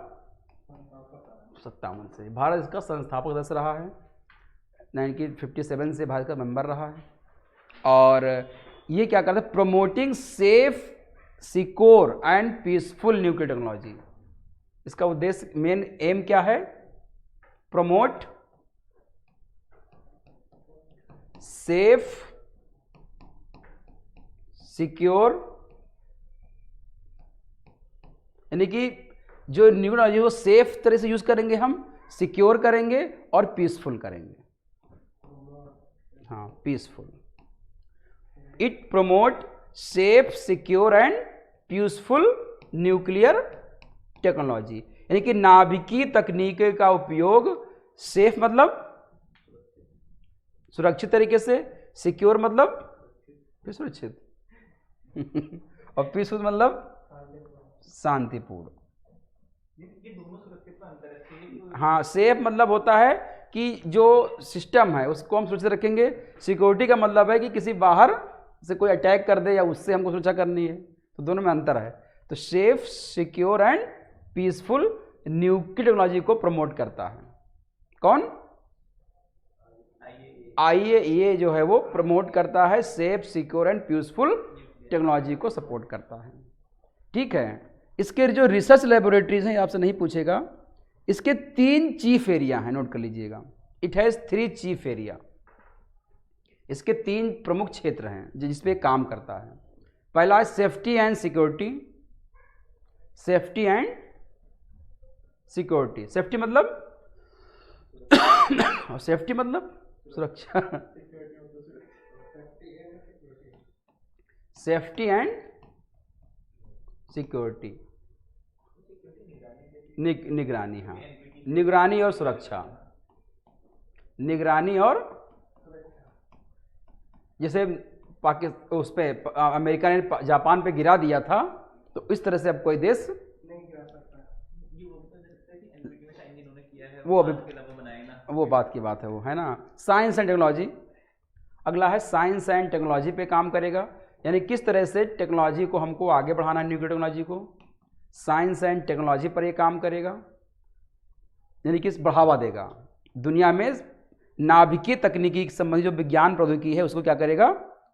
57 से। भारत इसका संस्थापक सदस्य रहा है, 1957 से भारत का मेंबर रहा है। और ये क्या करता है? Promoting safe, secure and peaceful nuclear technology. इसका उद्देश्य, मेन एम क्या है? प्रमोट सेफ, सिक्योर, यानी कि जो न्यूक्लियर टेक्नोलॉजी को सेफ तरह से यूज करेंगे, हम सिक्योर करेंगे और पीसफुल करेंगे। हाँ, peaceful. It promote safe, secure and peaceful nuclear technology, यानी कि नाभिकीय तकनीक का उपयोग, सेफ मतलब सुरक्षित तरीके से, सिक्योर मतलब सुरक्षित और पीसफुल मतलब शांतिपूर्ण। ये दोनों सुरक्षित का अंतर है। हाँ, सेफ मतलब होता है कि जो सिस्टम है उसको हम सुरक्षित रखेंगे। सिक्योरिटी का मतलब है कि किसी बाहर से कोई अटैक कर दे या उससे हमको सुरक्षा करनी है, तो दोनों में अंतर है। तो safe, secure and peaceful nuclear technology को प्रमोट करता है। कौन? IAEA जो है वो प्रमोट करता है, safe, secure and peaceful technology को सपोर्ट करता है। ठीक है, इसके जो रिसर्च लेबोरेटरीज हैं, आपसे नहीं पूछेगा, इसके 3 चीफ एरिया हैं, नोट कर लीजिएगा। इट हैज़ 3 चीफ एरिया, इसके 3 प्रमुख क्षेत्र हैं जिस पे काम करता है। पहला है safety and security. Safety and security, safety मतलब और सेफ्टी मतलब सुरक्षा। सेफ्टी एंड सिक्योरिटी, निगरानी, हाँ, निगरानी और सुरक्षा। निगरानी और, जैसे पाकिस्तान उस पे अमेरिका ने जापान पे गिरा दिया था, तो इस तरह से अब कोई देश नहीं गिरा सकता। ये वो तो लगता है कि एनपीटी में शायद इन्होंने किया है, वो अभी के अलावा बनाया ना, वो बात की बात है, वो है ना। साइंस एंड टेक्नोलॉजी, अगला है साइंस एंड टेक्नोलॉजी पे काम करेगा, यानी किस तरह से टेक्नोलॉजी को हमको आगे बढ़ाना है, न्यूक्लियर टेक्नोलॉजी को। साइंस एंड टेक्नोलॉजी पर ये काम करेगा, यानी किस बढ़ावा देगा दुनिया में नाभिकीय तकनीकी संबंधी जो विज्ञान प्रौद्योगिकी है उसको क्या करेगा,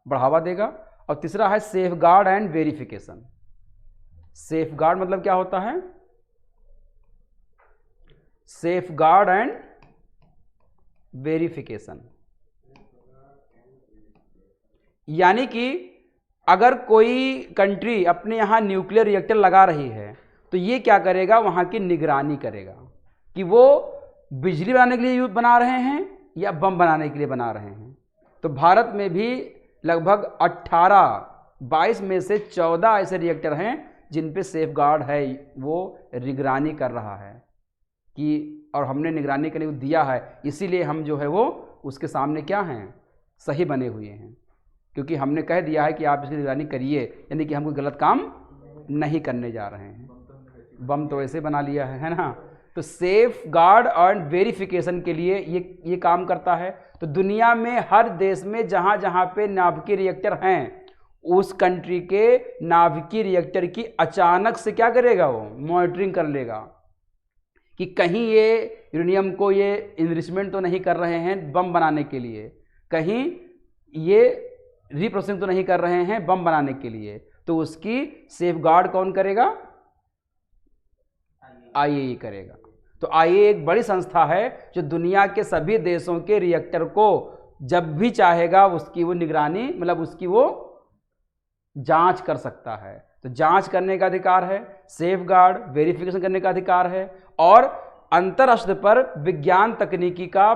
बढ़ावा देगा। और तीसरा है safe guard and verification. Safe guard मतलब क्या होता है? सेफ गार्ड एंड वेरिफिकेशन, यानी कि अगर कोई कंट्री अपने यहाँ न्यूक्लियर रिएक्टर लगा रही है तो ये क्या करेगा, वहाँ की निगरानी करेगा कि वो बिजली बनाने के लिए बना रहे हैं या बम बनाने के लिए बना रहे हैं। तो भारत में भी लगभग 22 में से 14 ऐसे रिएक्टर हैं जिन पे सेफ गार्ड है, वो निगरानी कर रहा है कि, और हमने निगरानी के लिए दिया है, इसीलिए हम जो है वो उसके सामने क्या हैं, सही बने हुए हैं, क्योंकि हमने कह दिया है कि आप इसकी निगरानी करिए, यानी कि हम कोई गलत काम नहीं करने जा रहे हैं। बम तो ऐसे बना लिया है ना। तो सेफ गार्ड और वेरिफिकेशन के लिए ये काम करता है। तो दुनिया में हर देश में जहाँ जहाँ पे नाभिकीय रिएक्टर हैं, उस कंट्री के नाभिकीय रिएक्टर की अचानक से क्या करेगा, वो मॉनिटरिंग कर लेगा कि कहीं ये यूरेनियम को ये इनरिचमेंट तो नहीं कर रहे हैं बम बनाने के लिए, कहीं ये रिप्रोसेसिंग तो नहीं कर रहे हैं बम बनाने के लिए। तो उसकी सेफ गार्ड कौन करेगा? IAEA करेगा। तो IAEA एक बड़ी संस्था है जो दुनिया के सभी देशों के रिएक्टर को जब भी चाहेगा उसकी वो निगरानी, मतलब उसकी वो जांच कर सकता है। तो जांच करने का अधिकार है, सेफ गार्ड, वेरिफिकेशन करने का अधिकार है, और अंतरराष्ट्रीय पर विज्ञान तकनीकी का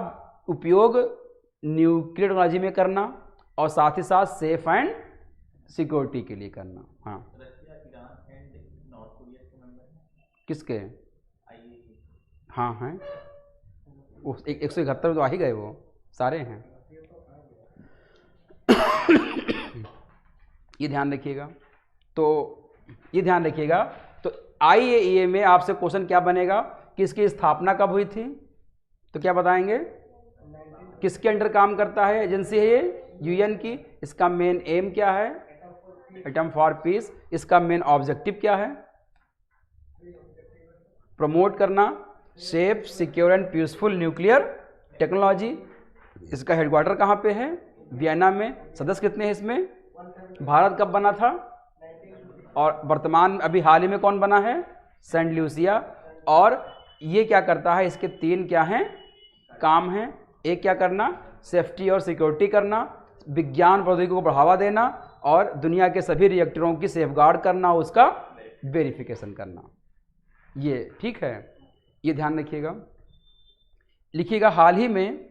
उपयोग न्यूक्लियर टेक्नोलॉजी में करना, और साथ ही साथ सेफ एंड सिक्योरिटी के लिए करना। हाँ, Russia, Iran and north Korea के मेंबर हैं किसके? IAEA। हाँ हैं, वो 171 में तो आ ही गए, वो सारे हैं। ये ध्यान रखिएगा। तो ये ध्यान रखिएगा। तो IAEA में आपसे क्वेश्चन क्या बनेगा कि इसकी स्थापना कब हुई थी, तो क्या बताएंगे? किसके अंडर काम करता है एजेंसी है ये? UN की। इसका मेन एम क्या है? Atom for piece. इसका मेन ऑब्जेक्टिव क्या है? प्रमोट करना safe, secure and peaceful nuclear technology. इसका हेडक्वार्टर कहाँ पे है? वियना में। सदस्य कितने हैं इसमें? भारत कब बना था? और वर्तमान अभी हाल ही में कौन बना है? Saint Lucia. और ये क्या करता है? इसके 3 क्या हैं काम हैं? एक क्या करना? सेफ्टी और सिक्योरिटी करना, विज्ञान प्रौद्योगिकी को बढ़ावा देना, और दुनिया के सभी रिएक्टरों की सेफगार्ड करना, उसका वेरिफिकेशन करना। ये ठीक है, ये ध्यान रखिएगा। लिखिएगा, हाल ही में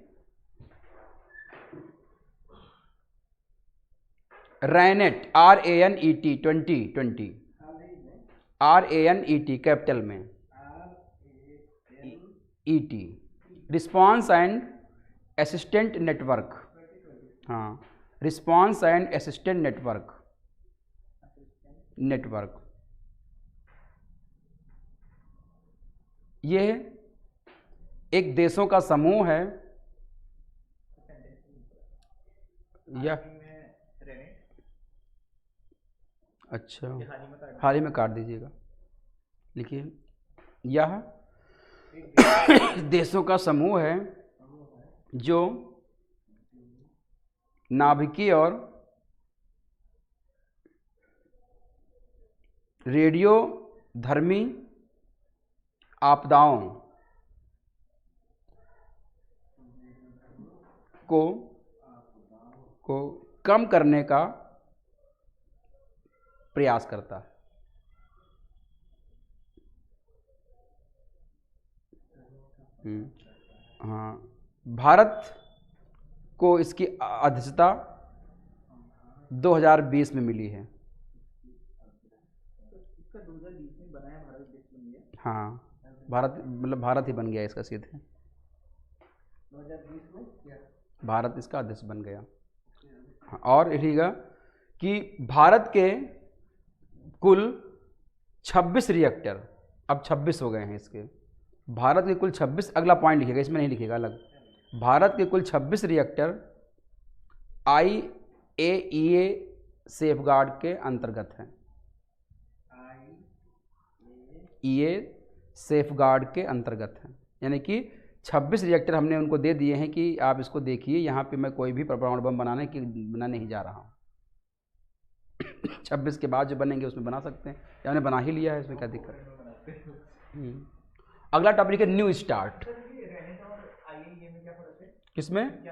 रैनेट RANET 2020, RANET कैपिटल में ET, response and assistant network. हाँ, रिस्पॉन्स एंड असिस्टेंट नेटवर्क ये एक देशों का समूह है या अच्छा, ये हाल ही में काट हाल ही में काट दीजिएगा। लिखिए, यह देशों का समूह है जो नाभिकीय और रेडियो धर्मी आपदाओं को कम करने का प्रयास करता है। हाँ, भारत को इसकी अध्यक्षता 2020 में मिली है। इसका 2020 में बनाया भारत देश बन गया। हाँ, भारत मतलब भारत ही बन गया इसका सीधे, 2020 में क्या भारत इसका अध्यक्ष बन गया। हाँ, और लिखिएगा कि भारत के कुल 26 रिएक्टर, अब 26 हो गए हैं इसके, भारत के कुल 26, अगला पॉइंट लिखिएगा, इसमें नहीं लिखिएगा अलग, भारत के कुल 26 रिएक्टर IAEA सेफगार्ड के अंतर्गत हैं। IAEA सेफगार्ड के अंतर्गत हैं, यानी कि 26 रिएक्टर हमने उनको दे दिए हैं कि आप इसको देखिए, यहाँ पे मैं कोई भी परमाणु बम बनाने नहीं जा रहा हूँ। 26 के बाद जो बनेंगे उसमें बना सकते हैं, या हमने बना ही लिया है, इसमें क्या दिक्कत है। अगला टॉपिक है न्यू स्टार्ट। किसमें?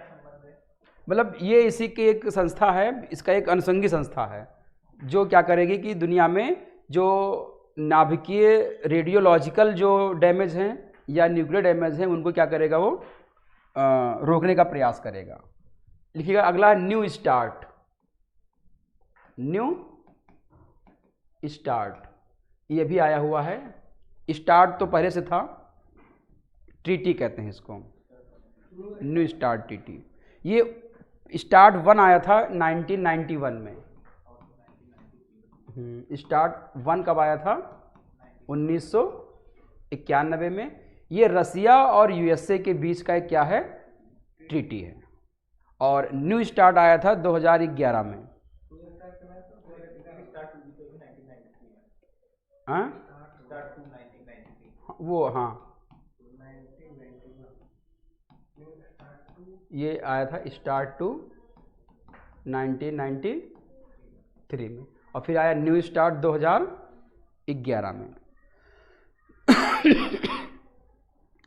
मतलब ये इसी की एक संस्था है, इसका एक अनुषंगी संस्था है जो क्या करेगी कि दुनिया में जो नाभिकीय रेडियोलॉजिकल जो डैमेज हैं या न्यूक्लियर डैमेज हैं उनको क्या करेगा, वो रोकने का प्रयास करेगा। लिखिएगा अगला न्यू स्टार्ट। न्यू स्टार्ट ये भी आया हुआ है। स्टार्ट तो पहले से था, ट्रीटी कहते हैं इसको, न्यू स्टार्ट ट्रीटी। ये स्टार्ट 1 आया था 1991 में। स्टार्ट 1 कब आया था? 1991 में। ये रसिया और यूएसए के बीच का एक क्या है, ट्रीटी है। और न्यू स्टार्ट आया था 2011 में। हाँ वो, हाँ ये आया था स्टार्ट टू 1993 में, और फिर आया न्यू स्टार्ट 2011 में।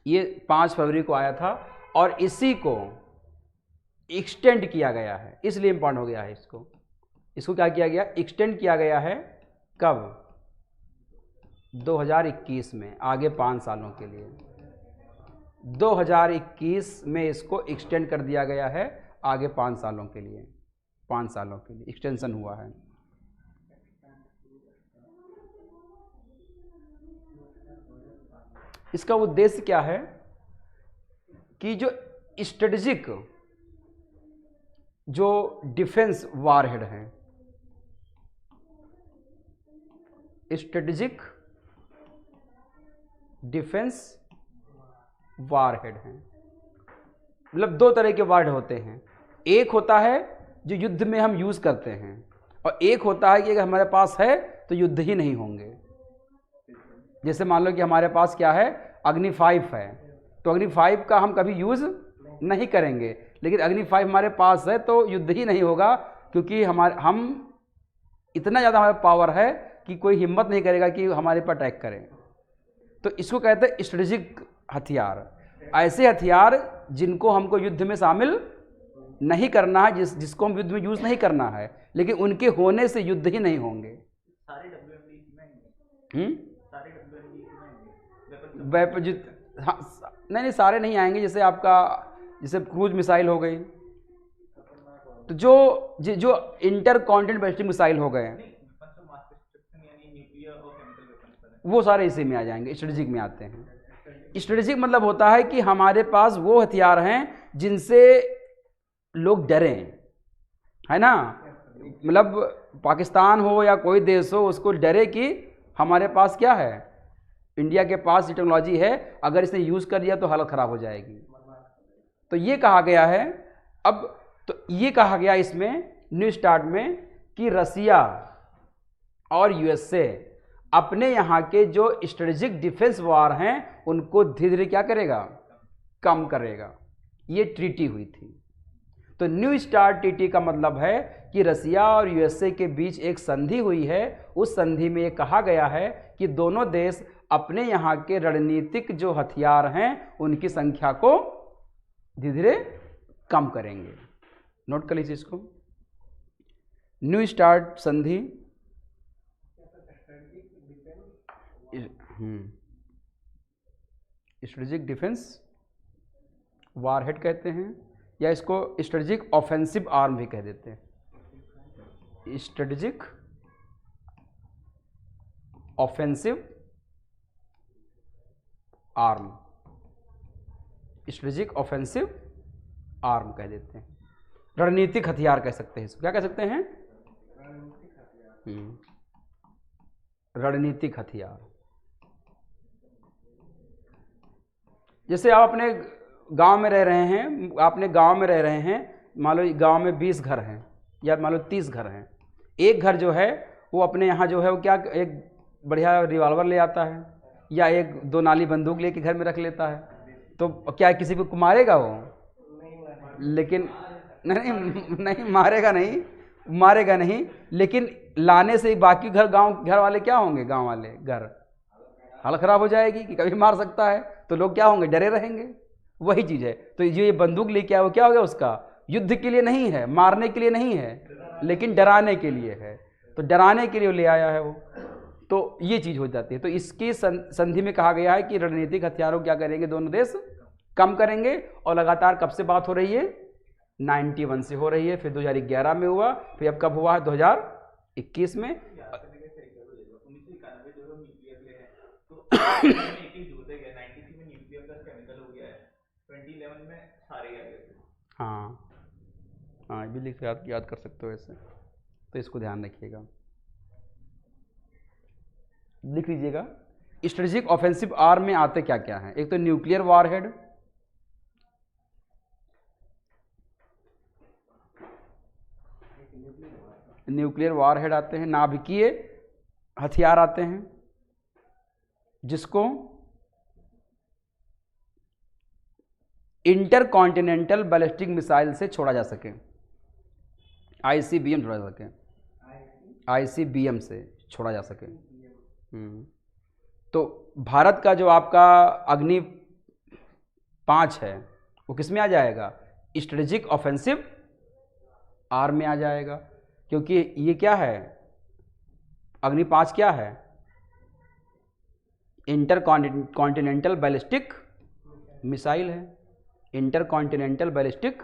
ये 5 फरवरी को आया था और इसी को एक्सटेंड किया गया है, इसलिए इम्पॉर्टेंट हो गया है। इसको क्या किया गया, एक्सटेंड किया गया है। कब? 2021 में, आगे 5 सालों के लिए। 2021 में इसको एक्सटेंड कर दिया गया है आगे 5 सालों के लिए। 5 सालों के लिए एक्सटेंशन हुआ है। इसका उद्देश्य क्या है कि जो स्ट्रेटेजिक जो डिफेंस वारहेड हैं, स्ट्रेटेजिक डिफेंस वारहेड हैं, मतलब 2 तरह के वारहेड होते हैं। एक होता है जो युद्ध में हम यूज़ करते हैं, और एक होता है कि अगर हमारे पास है तो युद्ध ही नहीं होंगे। जैसे मान लो कि हमारे पास क्या है, अग्नि 5 है, तो अग्नि 5 का हम कभी यूज़ नहीं करेंगे, लेकिन अग्नि 5 हमारे पास है तो युद्ध ही नहीं होगा, क्योंकि हम इतना ज़्यादा हमारे पावर है कि कोई हिम्मत नहीं करेगा कि हमारे पर अटैक करें। तो इसको कहते हैं स्ट्रेटेजिक हथियार। ऐसे हथियार जिनको हमको युद्ध में शामिल नहीं करना है, जिसको हम युद्ध में यूज़ नहीं करना है, लेकिन उनके होने से युद्ध ही नहीं होंगे। सारे WMD में वेपन, हाँ, नहीं सारे नहीं आएंगे। जैसे आपका जैसे क्रूज मिसाइल हो गई, तो जो इंटर कॉन्टिनेंटल बैलिस्टिक मिसाइल हो गए, वो सारे इसी में आ जाएंगे, स्ट्रेटेजिक में आते हैं। स्ट्रेटेजिक मतलब होता है कि हमारे पास वो हथियार हैं जिनसे लोग डरें, है ना। मतलब पाकिस्तान हो या कोई देश हो, उसको डरे कि हमारे पास क्या है, इंडिया के पास ये टेक्नोलॉजी है, अगर इसने यूज़ कर दिया तो हालत ख़राब हो जाएगी। तो ये कहा गया है। अब तो ये कहा गया इसमें न्यू स्टार्ट में कि रसिया और यूएसए अपने यहाँ के जो स्ट्रेटेजिक डिफेंस वार हैं उनको धीरे धीरे क्या करेगा, कम करेगा। ये ट्रीटी हुई थी। तो न्यू स्टार्ट ट्रीटी का मतलब है कि रसिया और यूएसए के बीच एक संधि हुई है। उस संधि में ये कहा गया है कि दोनों देश अपने यहाँ के रणनीतिक जो हथियार हैं उनकी संख्या को धीरे धीरे कम करेंगे। नोट कर लीजिए इसको, न्यू स्टार्ट संधि स्ट्रेटेजिक डिफेंस वारहेड कहते हैं, या इसको स्ट्रेटेजिक ऑफेंसिव आर्म भी कह देते हैं। Strategic offensive arm, strategic offensive arm कह देते हैं। रणनीतिक हथियार कह सकते हैं इसको। क्या कह सकते हैं? रणनीतिक हथियार। जैसे आप अपने गांव में रह रहे हैं, आपने गांव में रह रहे हैं, मान लो गांव में 20 घर हैं या मान लो 30 घर हैं। एक घर जो है वो अपने यहाँ जो है वो क्या एक बढ़िया रिवॉल्वर ले आता है या एक 2 नाली बंदूक लेके घर में रख लेता है, तो क्या किसी को मारेगा वो? लेकिन नहीं मारेगा नहीं, लेकिन लाने से बाकी घर वाले क्या होंगे? गांव वाले घर हालत खराब हो जाएगी कि कभी मार सकता है, तो लोग क्या होंगे? डरे रहेंगे। वही चीज़ है। तो जो ये बंदूक लेके आया वो क्या हो गया? उसका युद्ध के लिए नहीं है, मारने के लिए नहीं है, लेकिन डराने के लिए है। तो डराने के लिए ले आया है वो, तो ये चीज़ हो जाती है। तो इसकी संधि में कहा गया है कि रणनीतिक हथियारों क्या करेंगे दोनों देश? कम करेंगे। और लगातार कब से बात हो रही है? 91 से हो रही है, फिर 2011 में हुआ, फिर अब कब हुआ है? 2021 में। हाँ भी लिख याद कर सकते हो ऐसे, तो इसको ध्यान रखिएगा, लिख लीजिएगा। स्ट्रेटेजिक ऑफेंसिव आर्म में आते क्या क्या हैं? एक तो न्यूक्लियर वारहेड, आते हैं। नाभिकीय हथियार आते हैं जिसको इंटर कॉन्टिनेंटल बैलिस्टिक मिसाइल से छोड़ा जा सके, ICBM छोड़ा जा सके, ICBM से छोड़ा जा सके। तो भारत का जो आपका अग्नि 5 है वो किस में आ जाएगा? स्ट्रेटेजिक ऑफेंसिव आर्म में आ जाएगा, क्योंकि ये क्या है? अग्नि 5 क्या है? इंटर कॉन्टिनेंटल बैलिस्टिक मिसाइल है। इंटर कॉन्टिनेंटल बैलिस्टिक,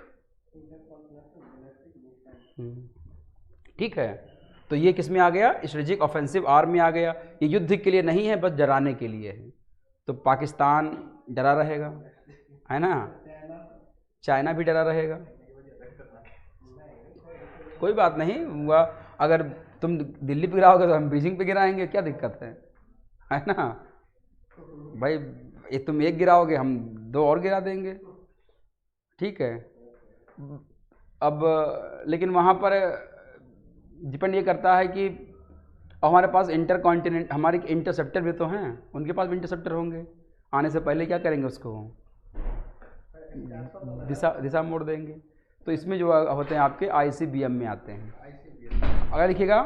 ठीक है। तो ये किस में आ गया? स्ट्रेटेजिक ऑफेंसिव आर्म में आ गया। ये युद्ध के लिए नहीं है, बस डराने के लिए है। तो पाकिस्तान डरा रहेगा, है ना, चाइना भी डरा रहेगा। कोई बात नहीं, अगर तुम दिल्ली पे गिराओगे तो हम बीजिंग पे गिराएंगे, क्या दिक्कत है ना भाई? तुम एक गिराओगे, हम 2 और गिरा देंगे, ठीक है। अब लेकिन वहाँ पर डिपेंड ये करता है कि हमारे पास हमारे इंटरसेप्टर भी तो हैं, उनके पास भी इंटरसेप्टर होंगे। आने से पहले क्या करेंगे? उसको दिशा मोड़ देंगे। तो इसमें जो होते हैं आपके ICBM में आते हैं। अगर लिखिएगा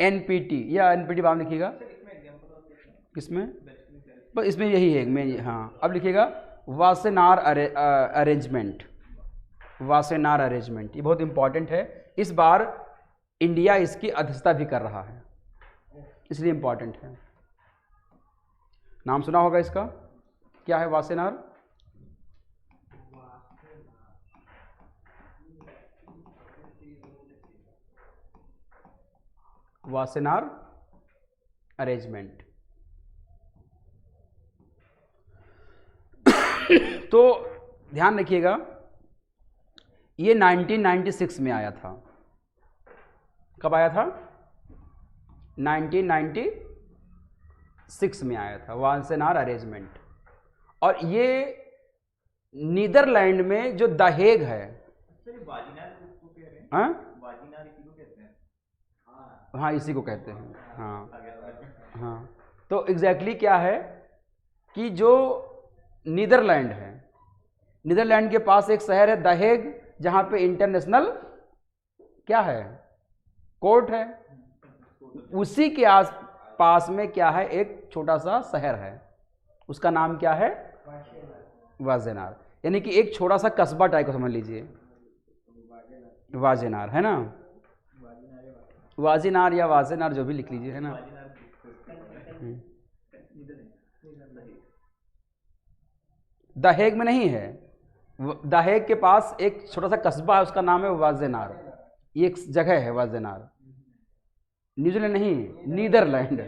NPT या NPT बाद लिखिएगा, किसमें? बस इसमें यही है मैं। हाँ, अब लिखिएगा वासेनार अरेंजमेंट। वासेनार अरेंजमेंट ये बहुत इंपॉर्टेंट है। इस बार इंडिया इसकी अध्यक्षता भी कर रहा है, इसलिए इंपॉर्टेंट है। नाम सुना होगा इसका, क्या है वासेनार? Wassenaar arrangement. तो ध्यान रखिएगा, ये 1996 में आया था। कब आया था? 1996 में आया था वासेनार अरेंजमेंट। और ये नीदरलैंड में जो द हेग है, हाँ इसी को कहते हैं। हाँ हाँ, तो एग्जैक्टली क्या है कि जो नीदरलैंड है, नीदरलैंड के पास एक शहर है द हेग, जहाँ पे इंटरनेशनल क्या है, कोर्ट है। उसी के आस पास में क्या है, एक छोटा सा शहर है, उसका नाम क्या है, वाजेनार, यानी कि एक छोटा सा कस्बा टाइप को समझ लीजिए, वाजेनार है ना, वाजेनार या वाजेनार जो भी लिख लीजिए, है ना। द हेग में नहीं है, द हेग के पास एक छोटा सा कस्बा है, उसका नाम है वाजेनार, ये एक जगह है वाजेनार। न्यूजीलैंड नहीं, नीदरलैंड,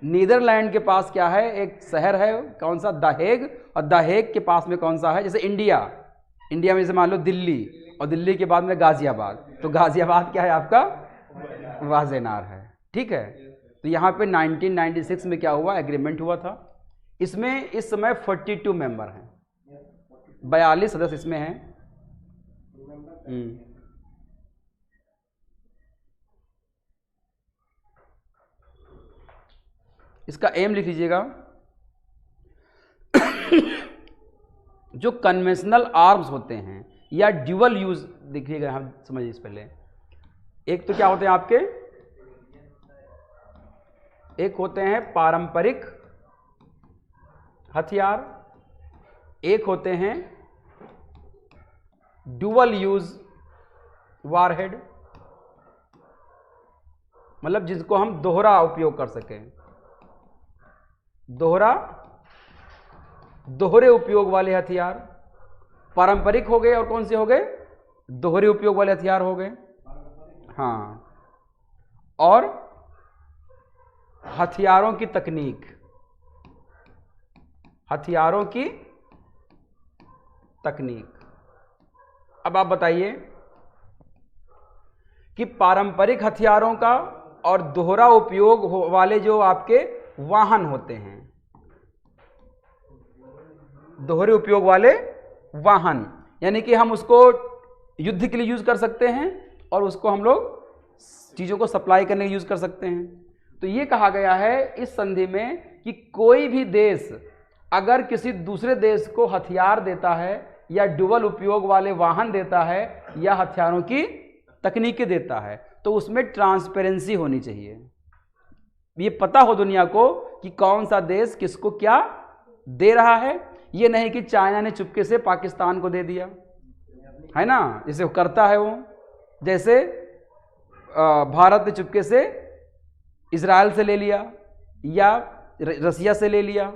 नीदरलैंड के पास क्या है, एक शहर है, कौन सा, द हेग, और द हेग के पास में कौन सा है, जैसे इंडिया, इंडिया में जैसे मान लो दिल्ली, और दिल्ली के बाद में गाजियाबाद, तो गाजियाबाद क्या है आपका, वाजेनार है, ठीक है। तो यहाँ पे 1996 में क्या हुआ, एग्रीमेंट हुआ था। इसमें इस समय 42 मेंबर हैं, 42 सदस्य इसमें हैं। इसका एम लिख लीजिएगा। जो कन्वेंशनल आर्म्स होते हैं या ड्यूअल यूज, देखिएगा हम समझिए इस पहले, एक तो क्या होते हैं आपके, एक होते हैं पारंपरिक हथियार, एक होते हैं ड्यूअल यूज वारहेड, मतलब जिसको हम दोहरा उपयोग कर सकें, दोहरे उपयोग वाले हथियार। पारंपरिक हो गए और कौन से हो गए, दोहरे उपयोग वाले हथियार हो गए। हाँ, और हथियारों की तकनीक, हथियारों की तकनीक। अब आप बताइए कि पारंपरिक हथियारों का और दोहरा उपयोग वाले जो आपके वाहन होते हैं, दोहरे उपयोग वाले वाहन, यानी कि हम उसको युद्ध के लिए यूज कर सकते हैं और उसको हम लोग चीजों को सप्लाई करने के लिए यूज कर सकते हैं। तो ये कहा गया है इस संधि में कि कोई भी देश अगर किसी दूसरे देश को हथियार देता है या डुअल उपयोग वाले वाहन देता है या हथियारों की तकनीकें देता है, तो उसमें ट्रांसपेरेंसी होनी चाहिए, ये पता हो दुनिया को कि कौन सा देश किसको क्या दे रहा है। ये नहीं कि चाइना ने चुपके से पाकिस्तान को दे दिया, है ना, जैसे वो करता है वो, जैसे भारत ने चुपके से इजराइल से ले लिया या रसिया से ले लिया।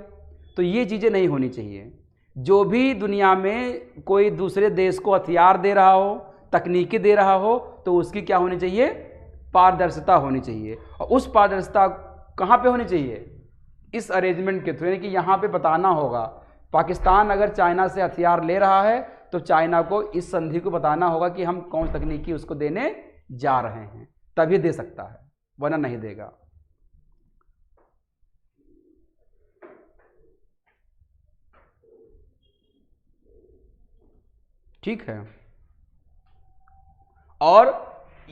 तो ये चीज़ें नहीं होनी चाहिए। जो भी दुनिया में कोई दूसरे देश को हथियार दे रहा हो, तकनीकी दे रहा हो, तो उसकी क्या होनी चाहिए, पारदर्शिता होनी चाहिए। और उस पारदर्शिता कहाँ पे होनी चाहिए, इस अरेंजमेंट के थ्रू, यानी कि यहाँ पे बताना होगा, पाकिस्तान अगर चाइना से हथियार ले रहा है तो चाइना को इस संधि को बताना होगा कि हम कौन सी तकनीकी उसको देने जा रहे हैं, तभी दे सकता है, वरना नहीं देगा। ठीक है, और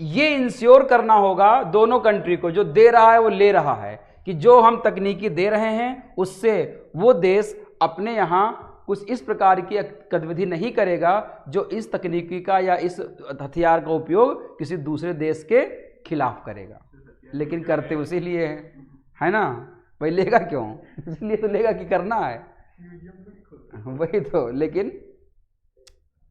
ये इंश्योर करना होगा दोनों कंट्री को, जो दे रहा है वो ले रहा है, कि जो हम तकनीकी दे रहे हैं उससे वो देश अपने यहाँ कुछ इस प्रकार की गतिविधि नहीं करेगा जो इस तकनीकी का या इस हथियार का उपयोग किसी दूसरे देश के खिलाफ करेगा। लेकिन करते उसी लिए है ना, भाई लेगा क्यों, इसलिए तो लेगा कि करना है, वही तो। लेकिन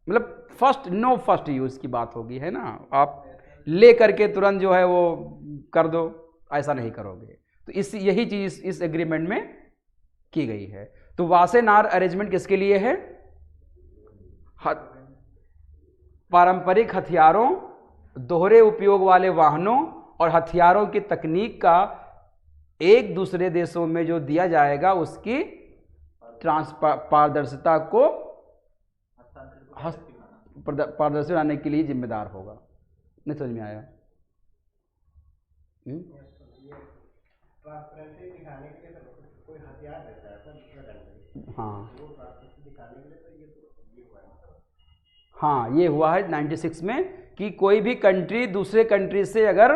मतलब फर्स्ट यूज की बात होगी, है ना, आप ले करके तुरंत जो है वो कर दो, ऐसा नहीं करोगे। तो यही चीज इस एग्रीमेंट में की गई है। तो वासेनार अरेंजमेंट किसके लिए है, पारंपरिक हथियारों, दोहरे उपयोग वाले वाहनों और हथियारों की तकनीक का एक दूसरे देशों में जो दिया जाएगा उसकी पारदर्शिता को पारदर्शी बनाने के लिए जिम्मेदार होगा। नहीं समझ में आया? हाँ, ये हुआ है 96 में कि कोई भी कंट्री दूसरे कंट्री से अगर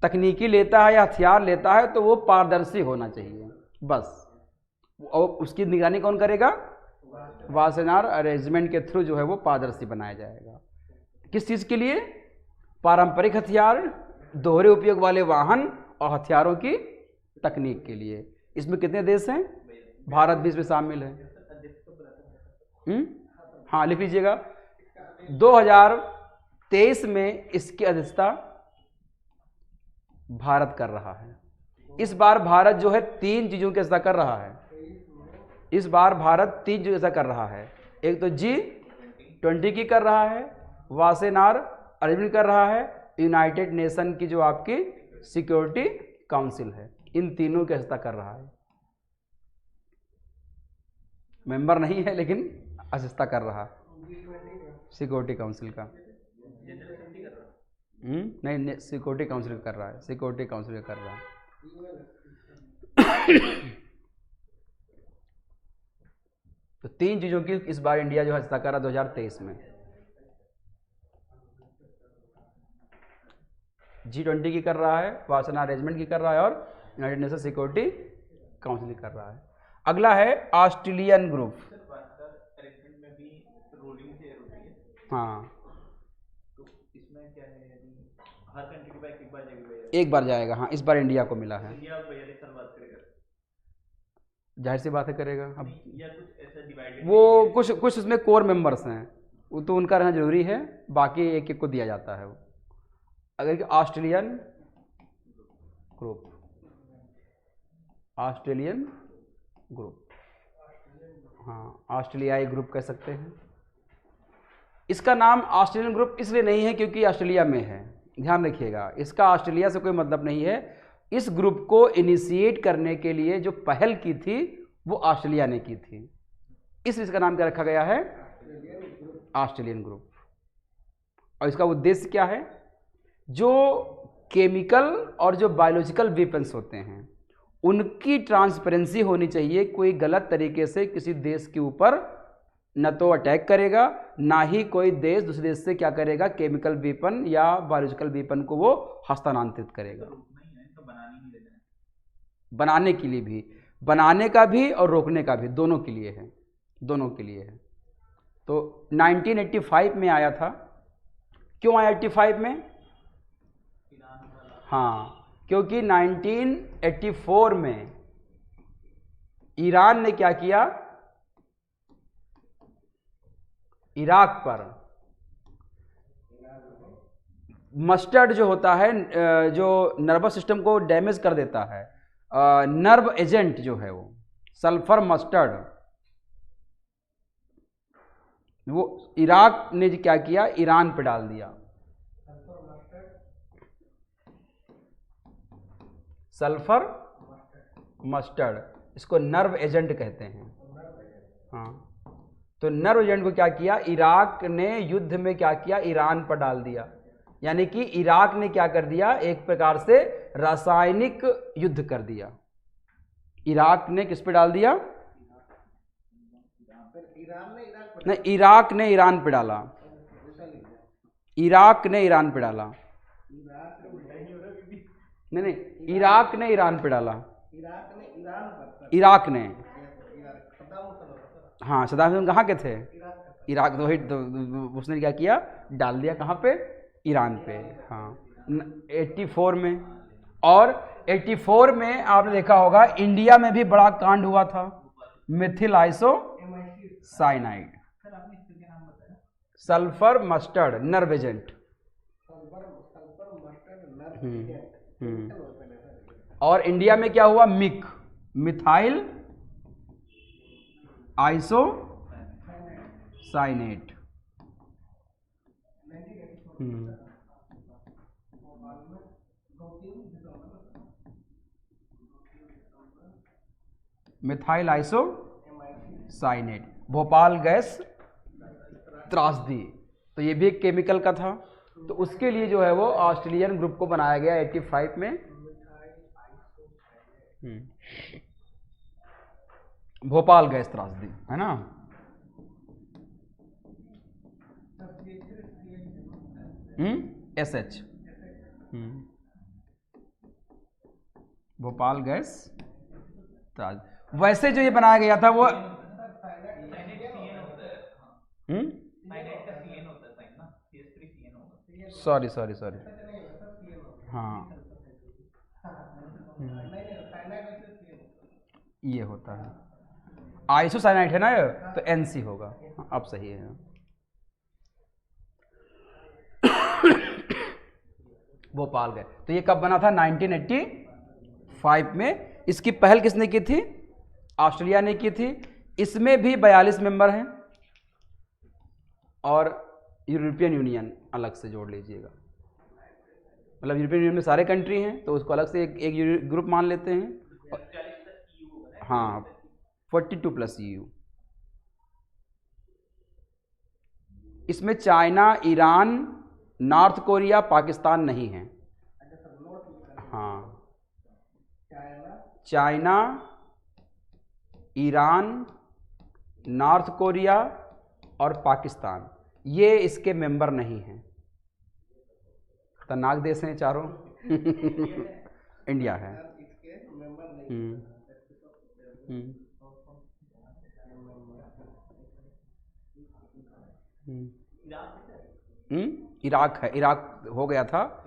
तकनीकी लेता है या हथियार लेता है तो वो पारदर्शी होना चाहिए बस। और उसकी निगरानी कौन करेगा? वासेनार अरेंजमेंट के थ्रू जो है वो पारदर्शी बनाया जाएगा। किस चीज़ के लिए? पारंपरिक हथियार, दोहरे उपयोग वाले वाहन और हथियारों की तकनीक के लिए। इसमें कितने देश हैं? भारत भी इसमें शामिल है। हाँ, लिख लीजिएगा। 2023 में इसकी अध्यक्षता भारत कर रहा है। इस बार भारत जो है 3 चीज़ों की अध्यक्षता कर रहा है। इस बार भारत 3 चीज़ों ऐसा कर रहा है। एक तो G20 की कर रहा है, वासेनार अरेंजमेंट कर रहा है, यूनाइटेड नेशन की जो आपकी सिक्योरिटी काउंसिल है, इन तीनों की अध्यक्षता कर रहा है। मेंबर नहीं है लेकिन अध्यक्षता कर रहा है सिक्योरिटी काउंसिल का। नहीं, सिक्योरिटी काउंसिल कर रहा है, सिक्योरिटी काउंसिल कर रहा है। तो 3 चीज़ों की इस बार इंडिया जो अध्यक्षता कर रहा है 2023 में। G20 की कर रहा है, वासेनार अरेंजमेंट की कर रहा है और यूनाइटेड नेशन सिक्योरिटी काउंसिल की कर रहा है। अगला है ऑस्ट्रेलियन ग्रुप। हाँ, तो इसमें क्या है, यदि हर कंट्री के पास एक बार जाएगा? एक बार जाएगा। हाँ, इस बार इंडिया को मिला है। इंडिया बयालीस बात करेगा, जाहिर सी बात है करेगा। अब या कुछ ऐसा डिवाइडेड? वो कुछ उसमें कोर मेंबर्स हैं, वो तो उनका रहना जरूरी है, बाकी एक एक को दिया जाता है वो। अगर ऑस्ट्रेलियन ग्रुप, ऑस्ट्रेलियन ग्रुप, हाँ, ऑस्ट्रेलियाई ग्रुप कह सकते हैं। इसका नाम ऑस्ट्रेलियन ग्रुप इसलिए नहीं है क्योंकि ऑस्ट्रेलिया में है, ध्यान रखिएगा। इसका ऑस्ट्रेलिया से कोई मतलब नहीं है। इस ग्रुप को इनिशिएट करने के लिए जो पहल की थी वो ऑस्ट्रेलिया ने की थी, इसलिए इसका नाम क्या रखा गया है? Australian group. और इसका उद्देश्य क्या है? जो केमिकल और जो बायोलॉजिकल वेपन्स होते हैं उनकी ट्रांसपेरेंसी होनी चाहिए। कोई गलत तरीके से किसी देश के ऊपर न तो अटैक करेगा, ना ही कोई देश दूसरे देश से क्या करेगा, केमिकल वेपन या बायोलॉजिकल वेपन को वो हस्तांतरित करेगा। बनाने के लिए भी, बनाने का भी और रोकने का भी, दोनों के लिए है, दोनों के लिए है। तो 1985 में आया था। क्यों आया 85 में? हाँ, क्योंकि 1984 में ईरान ने क्या किया, इराक पर मस्टर्ड जो होता है, जो नर्वस सिस्टम को डैमेज कर देता है, नर्व एजेंट जो है वो सल्फर मस्टर्ड, वो इराक ने क्या किया, ईरान पे डाल दिया। सल्फर मस्टर्ड, इसको नर्व एजेंट कहते हैं। हाँ, तो नर्व एजेंट को क्या किया, इराक ने युद्ध में क्या किया, ईरान पर डाल दिया। यानी कि इराक ने क्या कर दिया, एक प्रकार से रासायनिक युद्ध कर दिया। इराक ने किस पे डाल दिया? नहीं, इराक ने ईरान पे डाला, इराक ने ईरान पे डाला। नहीं, इराक ने ईरान पे डाला, इराक ने। हाँ, सद्दाम हुसैन कहाँ के थे? इराक। तो उसने क्या किया, डाल दिया कहाँ पे, ईरान पे। हाँ, 84 में। और 84 में आपने देखा होगा इंडिया में भी बड़ा कांड हुआ था, methyl iso cyanide, sulphur mustard nerve agent. और इंडिया में क्या हुआ, methyl iso cyanate. Methyl iso cyanate, Bhopal gas त्रासदी। तो ये भी एक केमिकल का था। तो उसके लिए जो है वो ऑस्ट्रेलियन ग्रुप को बनाया गया 85 में। भोपाल गैस त्रासदी है ना। SH। भोपाल गैस ताज। वैसे जो ये बनाया गया था वो सॉरी सॉरी सॉरी, हाँ ये होता है आइसोसाइनाइड है ना ये, तो NC होगा। हाँ, अब सही है। भोपाल गए तो ये कब बना था? 1985 में। इसकी पहल किसने की थी? ऑस्ट्रेलिया ने की थी। इसमें भी 42 मेंबर हैं और यूरोपियन यूनियन अलग से जोड़ लीजिएगा, मतलब यूरोपियन यूनियन में सारे कंट्री हैं तो उसको अलग से एक ग्रुप मान लेते हैं। हाँ 42 प्लस EU। इसमें China, Iran, north Korea, Pakistan नहीं है। हाँ चाइना, ईरान, नॉर्थ कोरिया और पाकिस्तान ये इसके मेंबर नहीं हैं। खतरनाक देश हैं चारों। इंडिया है। इराक है, इराक हो गया था।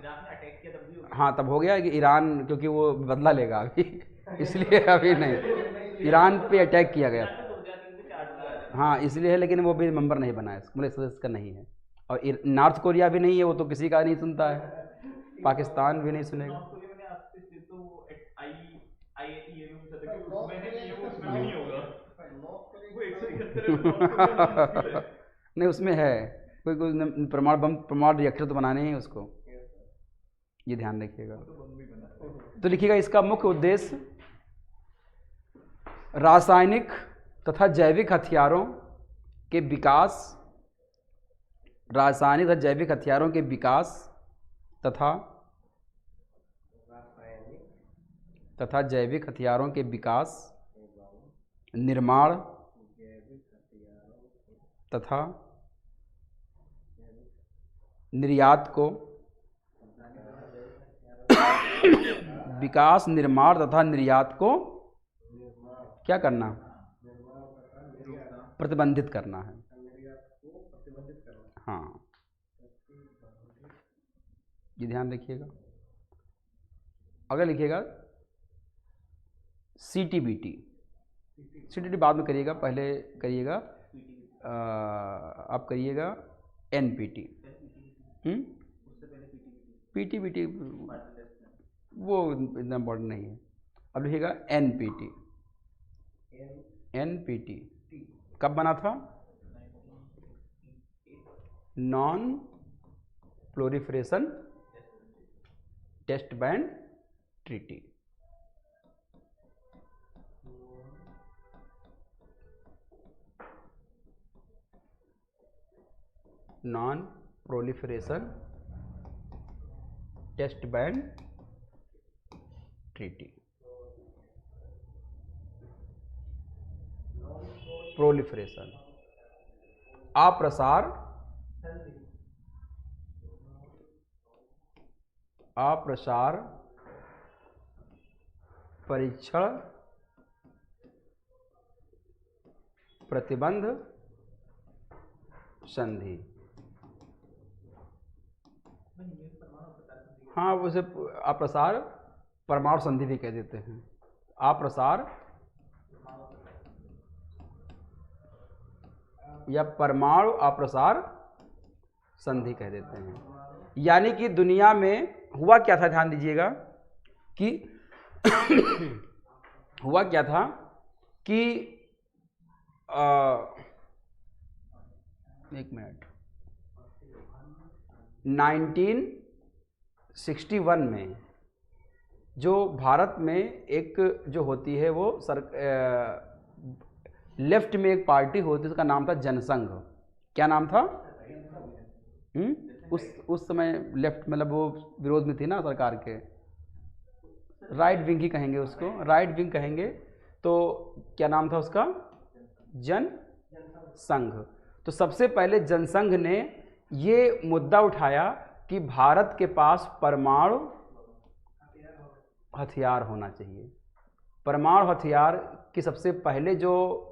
हाँ तब हो गया कि ईरान, क्योंकि वो बदला लेगा अभी इसलिए अभी नहीं, ईरान पे अटैक किया गया था। हाँ इसलिए है, लेकिन वो भी मेंबर नहीं बना है, मतलब सदस्य का नहीं है। और नॉर्थ कोरिया भी नहीं है, वो तो किसी का नहीं सुनता है। पाकिस्तान भी नहीं सुनेगा। नहीं उसमें है कोई परमाणु बम, परमाणु रिएक्टर तो बनाने ही उसको, ये ध्यान रखिएगा। तो लिखिएगा इसका मुख्य उद्देश्य रासायनिक तथा जैविक हथियारों के विकास, रासायनिक तथा जैविक हथियारों के विकास तथा जैविक हथियारों के विकास, निर्माण तथा निर्यात को विकास, निर्माण तथा निर्यात को क्या करना? प्रतिबंधित करना है। हाँ ये ध्यान रखिएगा। अगर लिखिएगा CTBT, CTBT बाद में करिएगा, पहले करिएगा आप करिएगा NPT। PTBT वो इतना इम्पोर्टेंट नहीं है। अब लिखिएगा NPT कब बना था? Non proliferation test band treaty. Non proliferation test band treaty. Proliferation अप्रसार, अप्रसार परीक्षण प्रतिबंध संधि। हाँ उसे अप्रसार परमाणु संधि भी कह देते हैं। अप्रसार या परमाणु अप्रसार संधि कह देते हैं। यानी कि दुनिया में हुआ क्या था, ध्यान दीजिएगा कि हुआ क्या था कि एक मिनट 1961 में जो भारत में एक जो होती है वो लेफ्ट में एक पार्टी होती है, उसका नाम था जनसंघ। क्या नाम था? उस समय लेफ्ट मतलब वो विरोध में थी ना सरकार के, राइट विंग ही कहेंगे उसको, राइट विंग कहेंगे। तो क्या नाम था उसका? जनसंघ। तो सबसे पहले जनसंघ ने ये मुद्दा उठाया कि भारत के पास परमाणु हथियार होना चाहिए। परमाणु हथियार की सबसे पहले जो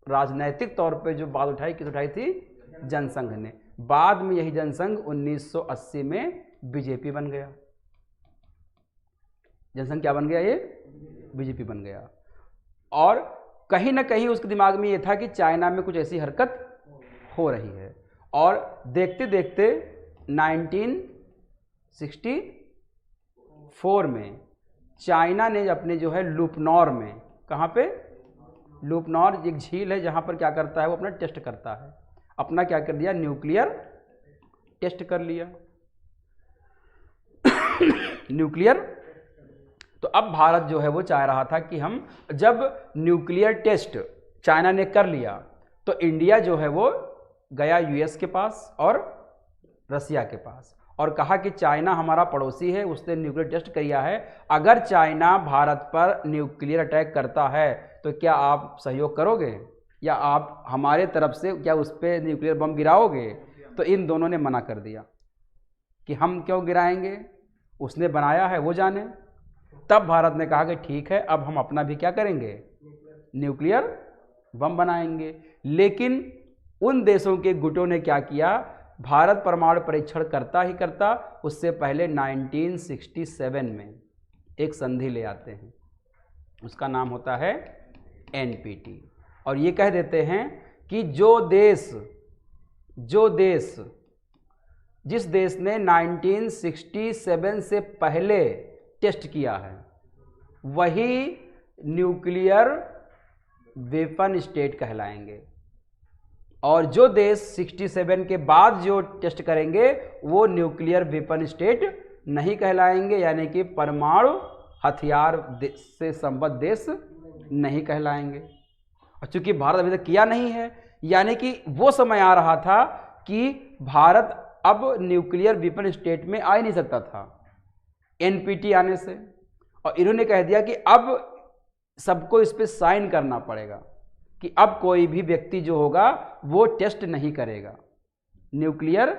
राजनैतिक तौर पे जो बात उठाई, किस उठाई थी? जनसंघ ने। बाद में यही जनसंघ 1980 में बीजेपी बन गया। जनसंघ क्या बन गया? ये बीजेपी बन गया। और कहीं ना कहीं उसके दिमाग में ये था कि चाइना में कुछ ऐसी हरकत हो रही है। और देखते देखते 1964 में चाइना ने अपने जो है लुपनौर में, कहाँ पे? लुपनौर एक झील है जहाँ पर क्या करता है वो अपना टेस्ट करता है, अपना क्या कर दिया? न्यूक्लियर टेस्ट कर लिया। न्यूक्लियर। तो अब भारत जो है वो चाह रहा था कि हम जब न्यूक्लियर टेस्ट चाइना ने कर लिया तो इंडिया जो है वो गया यूएस के पास और रसिया के पास और कहा कि चाइना हमारा पड़ोसी है, उसने न्यूक्लियर टेस्ट किया है, अगर चाइना भारत पर न्यूक्लियर अटैक करता है तो क्या आप सहयोग करोगे या आप हमारे तरफ से क्या उस पर न्यूक्लियर बम गिराओगे? तो इन दोनों ने मना कर दिया कि हम क्यों गिराएंगे, उसने बनाया है वो जाने। तब भारत ने कहा कि ठीक है, अब हम अपना भी क्या करेंगे? न्यूक्लियर बम बनाएंगे। लेकिन उन देशों के गुटों ने क्या किया? भारत परमाणु परीक्षण करता ही करता उससे पहले 1967 में एक संधि ले आते हैं, उसका नाम होता है एनपीटी। और ये कह देते हैं कि जिस देश ने 1967 से पहले टेस्ट किया है वही न्यूक्लियर वेपन स्टेट कहलाएंगे, और जो देश 67 के बाद जो टेस्ट करेंगे वो न्यूक्लियर वेपन स्टेट नहीं कहलाएंगे, यानी कि परमाणु हथियार से संबद्ध देश नहीं कहलाएंगे। और चूंकि भारत अभी तक किया नहीं है, यानी कि वो समय आ रहा था कि भारत अब न्यूक्लियर वेपन स्टेट में आ ही नहीं सकता था एनपीटी आने से, और इन्होंने कह दिया कि अब सबको इस पर साइन करना पड़ेगा कि अब कोई भी व्यक्ति जो होगा वो टेस्ट नहीं करेगा, न्यूक्लियर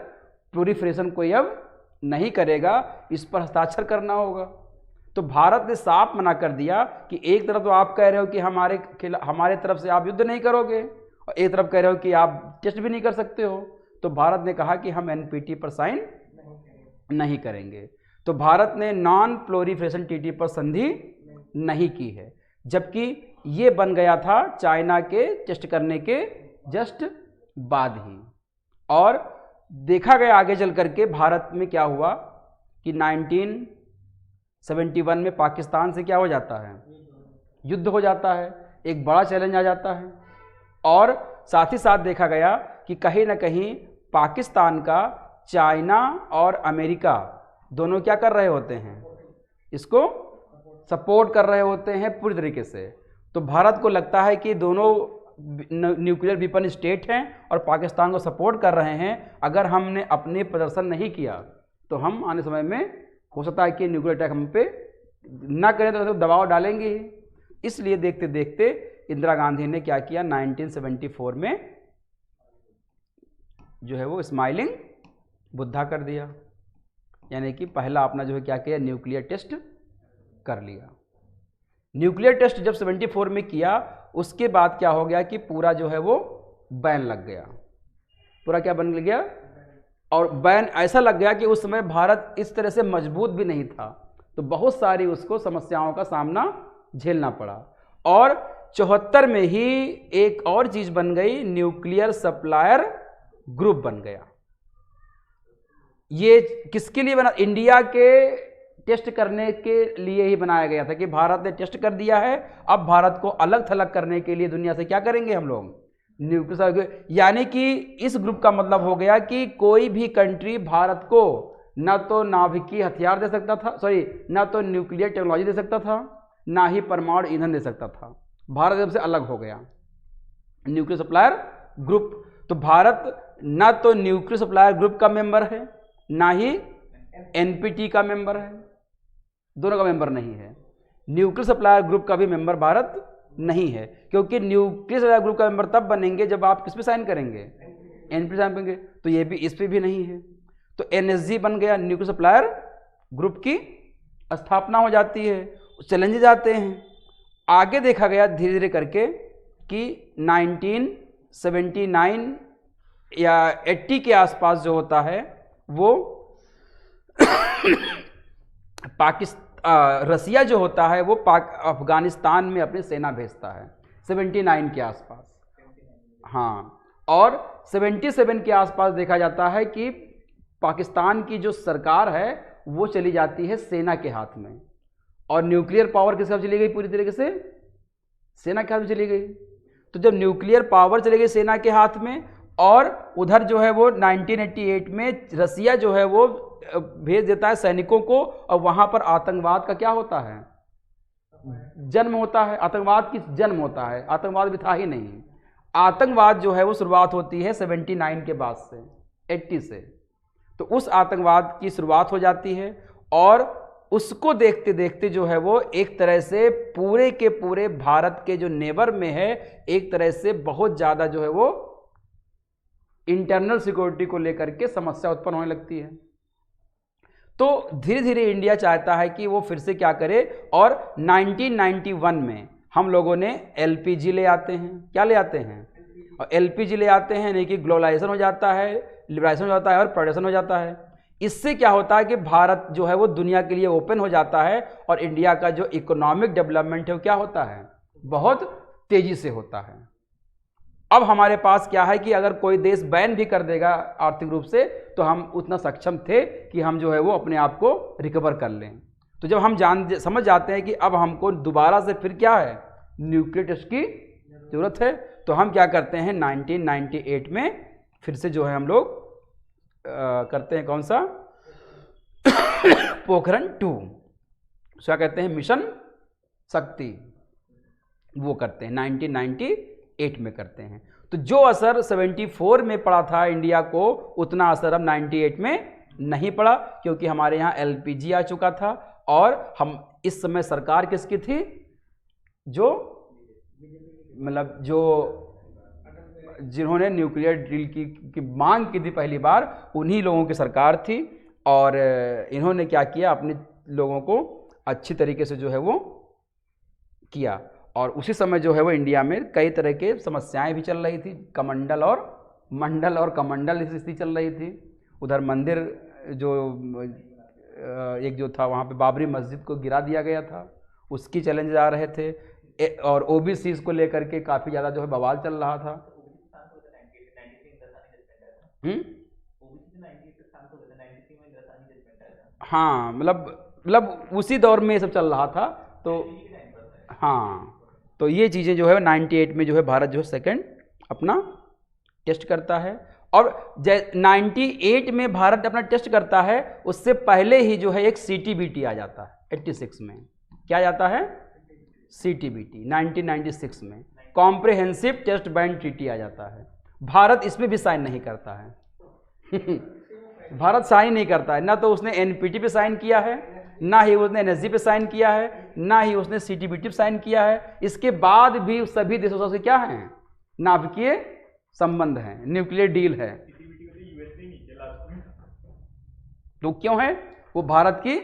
प्रोलिफरेशन कोई अब नहीं करेगा, इस पर हस्ताक्षर करना होगा। तो भारत ने साफ मना कर दिया कि एक तरफ तो आप कह रहे हो कि हमारे तरफ से आप युद्ध नहीं करोगे और एक तरफ कह रहे हो कि आप टेस्ट भी नहीं कर सकते हो। तो भारत ने कहा कि हम एनपीटी पर साइन नहीं करेंगे। तो भारत ने नॉन प्रोलिफरेशन ट्रीटी पर संधि नहीं की है, जबकि ये बन गया था चाइना के टेस्ट करने के जस्ट बाद ही। और देखा गया आगे चल करके भारत में क्या हुआ कि 1971 में पाकिस्तान से क्या हो जाता है? युद्ध हो जाता है, एक बड़ा चैलेंज आ जाता है। और साथ ही साथ देखा गया कि कहीं ना कहीं पाकिस्तान का चाइना और अमेरिका दोनों क्या कर रहे होते हैं? इसको सपोर्ट कर रहे होते हैं पूरी तरीके से। तो भारत को लगता है कि दोनों न्यूक्लियर वेपन स्टेट हैं और पाकिस्तान को सपोर्ट कर रहे हैं, अगर हमने अपने प्रदर्शन नहीं किया तो हम आने समय में हो सकता है कि न्यूक्लियर अटैक हम पे ना करें तो दबाव डालेंगे ही। इसलिए देखते देखते इंदिरा गांधी ने क्या किया, 1974 में जो है वो स्माइलिंग बुद्धा कर दिया, यानी कि पहला अपना जो है क्या किया, न्यूक्लियर टेस्ट कर लिया। न्यूक्लियर टेस्ट जब 74 में किया उसके बाद क्या हो गया कि पूरा जो है वो बैन लग गया, पूरा क्या बन गया, और बैन ऐसा लग गया कि उस समय भारत इस तरह से मजबूत भी नहीं था, तो बहुत सारी उसको समस्याओं का सामना झेलना पड़ा। और 74 में ही एक और चीज बन गई, न्यूक्लियर सप्लायर ग्रुप बन गया। ये किसके लिए बना? इंडिया के टेस्ट करने के लिए ही बनाया गया था कि भारत ने टेस्ट कर दिया है, अब भारत को अलग थलग करने के लिए दुनिया से क्या करेंगे हम लोग, न्यूक्लियर। यानी कि इस ग्रुप का मतलब हो गया कि कोई भी कंट्री भारत को न तो नाभिकीय हथियार दे सकता था, न तो न्यूक्लियर टेक्नोलॉजी दे सकता था, ना ही परमाणु ईंधन दे सकता था। भारत सबसे अलग हो गया न्यूक्लियर सप्लायर ग्रुप। तो भारत ना तो न्यूक्लियर सप्लायर ग्रुप का मेंबर है, ना ही एनपीटी का मेंबर है, दोनों का मेंबर नहीं है। न्यूक्लियर सप्लायर ग्रुप का भी मेंबर भारत नहीं है, क्योंकि न्यूक्लियर सप्लायर ग्रुप का मेंबर तब बनेंगे जब आप किस पे साइन करेंगे, एनपीटी साइन करेंगे, तो ये भी इस पे भी नहीं है। तो एनएसजी बन गया, न्यूक्लियर सप्लायर ग्रुप की स्थापना हो जाती है। चैलेंजेस आते हैं। आगे देखा गया धीरे धीरे करके कि 1979 या 80 के आसपास जो होता है वो रसिया जो होता है वो अफगानिस्तान में अपनी सेना भेजता है 79 के आसपास। हाँ, और 77 के आसपास देखा जाता है कि पाकिस्तान की जो सरकार है वो चली जाती है सेना के हाथ में, और न्यूक्लियर पावर किसके हाथ चली गई? पूरी तरीके से सेना के हाथ में चली गई। तो जब न्यूक्लियर पावर चली गई सेना के हाथ में, और उधर जो है वो 1988 में रसिया जो है वो भेज देता है सैनिकों को, और वहां पर आतंकवाद का क्या होता है? जन्म होता है। आतंकवाद की जन्म होता है, आतंकवाद भी था ही नहीं। आतंकवाद जो है वो शुरुआत होती है 79 के बाद से, 80 से। तो उस आतंकवाद की शुरुआत हो जाती है, और उसको देखते देखते जो है वो एक तरह से पूरे के पूरे भारत के जो नेबर में है, एक तरह से बहुत ज़्यादा जो है वो इंटरनल सिक्योरिटी को लेकर के समस्या उत्पन्न होने लगती है। तो धीरे धीरे इंडिया चाहता है कि वो फिर से क्या करे, और 1991 में हम लोगों ने एलपीजी ले आते हैं। क्या ले आते हैं? और एलपीजी ले आते हैं, यानी कि ग्लोबलाइजेशन हो जाता है, लिबराइजेशन हो जाता है और प्रोटेक्शन हो जाता है। इससे क्या होता है कि भारत जो है वो दुनिया के लिए ओपन हो जाता है, और इंडिया का जो इकोनॉमिक डेवलपमेंट है वो क्या होता है? बहुत तेजी से होता है। अब हमारे पास क्या है कि अगर कोई देश बैन भी कर देगा आर्थिक रूप से, तो हम उतना सक्षम थे कि हम जो है वो अपने आप को रिकवर कर लें। तो जब हम समझ जाते हैं कि अब हमको दोबारा से फिर क्या है, न्यूक्लियर टेस्ट की जरूरत है, तो हम क्या करते हैं 1998 में फिर से जो है हम लोग करते हैं कौन सा पोखरण 2, क्या कहते हैं, मिशन शक्ति, वो करते हैं 1998 में करते हैं। तो जो असर 74 में पड़ा था इंडिया को, उतना असर अब 98 में नहीं पड़ा, क्योंकि हमारे यहाँ एलपीजी आ चुका था, और हम इस समय सरकार किसकी थी? जो मतलब जो जिन्होंने न्यूक्लियर डील की मांग की थी पहली बार, उन्हीं लोगों की सरकार थी। और इन्होंने क्या किया, अपने लोगों को अच्छी तरीके से जो है वो किया। और उसी समय जो है वो इंडिया में कई तरह के समस्याएं भी चल रही थी, कमंडल और कमंडल स्थिति चल रही थी। उधर मंदिर जो एक जो था वहाँ पे बाबरी मस्जिद को गिरा दिया गया था, उसकी चैलेंज आ रहे थे, और ओबीसी को लेकर के काफ़ी ज़्यादा जो है बवाल चल रहा था। हाँ, मतलब उसी दौर में ये सब चल रहा था। तो हाँ, तो ये चीज़ें जो है 98 में जो है भारत जो है सेकंड अपना टेस्ट करता है। और 98 में भारत अपना टेस्ट करता है, उससे पहले ही जो है एक CTBT आ जाता है 86 में। क्या जाता है? CTBT 1996 में कॉम्प्रिहेंसिव टेस्ट बैन ट्रीटी आ जाता है। भारत इसमें भी साइन नहीं करता है भारत साइन नहीं करता है, ना तो उसने NPT पे साइन किया है, ना ही उसने NSG पे साइन किया है, ना ही उसने CTBT पे साइन किया है। इसके बाद भी सभी देशों से क्या हैं? नाभिकीय संबंध है, न्यूक्लियर डील है। तो क्यों है? वो भारत की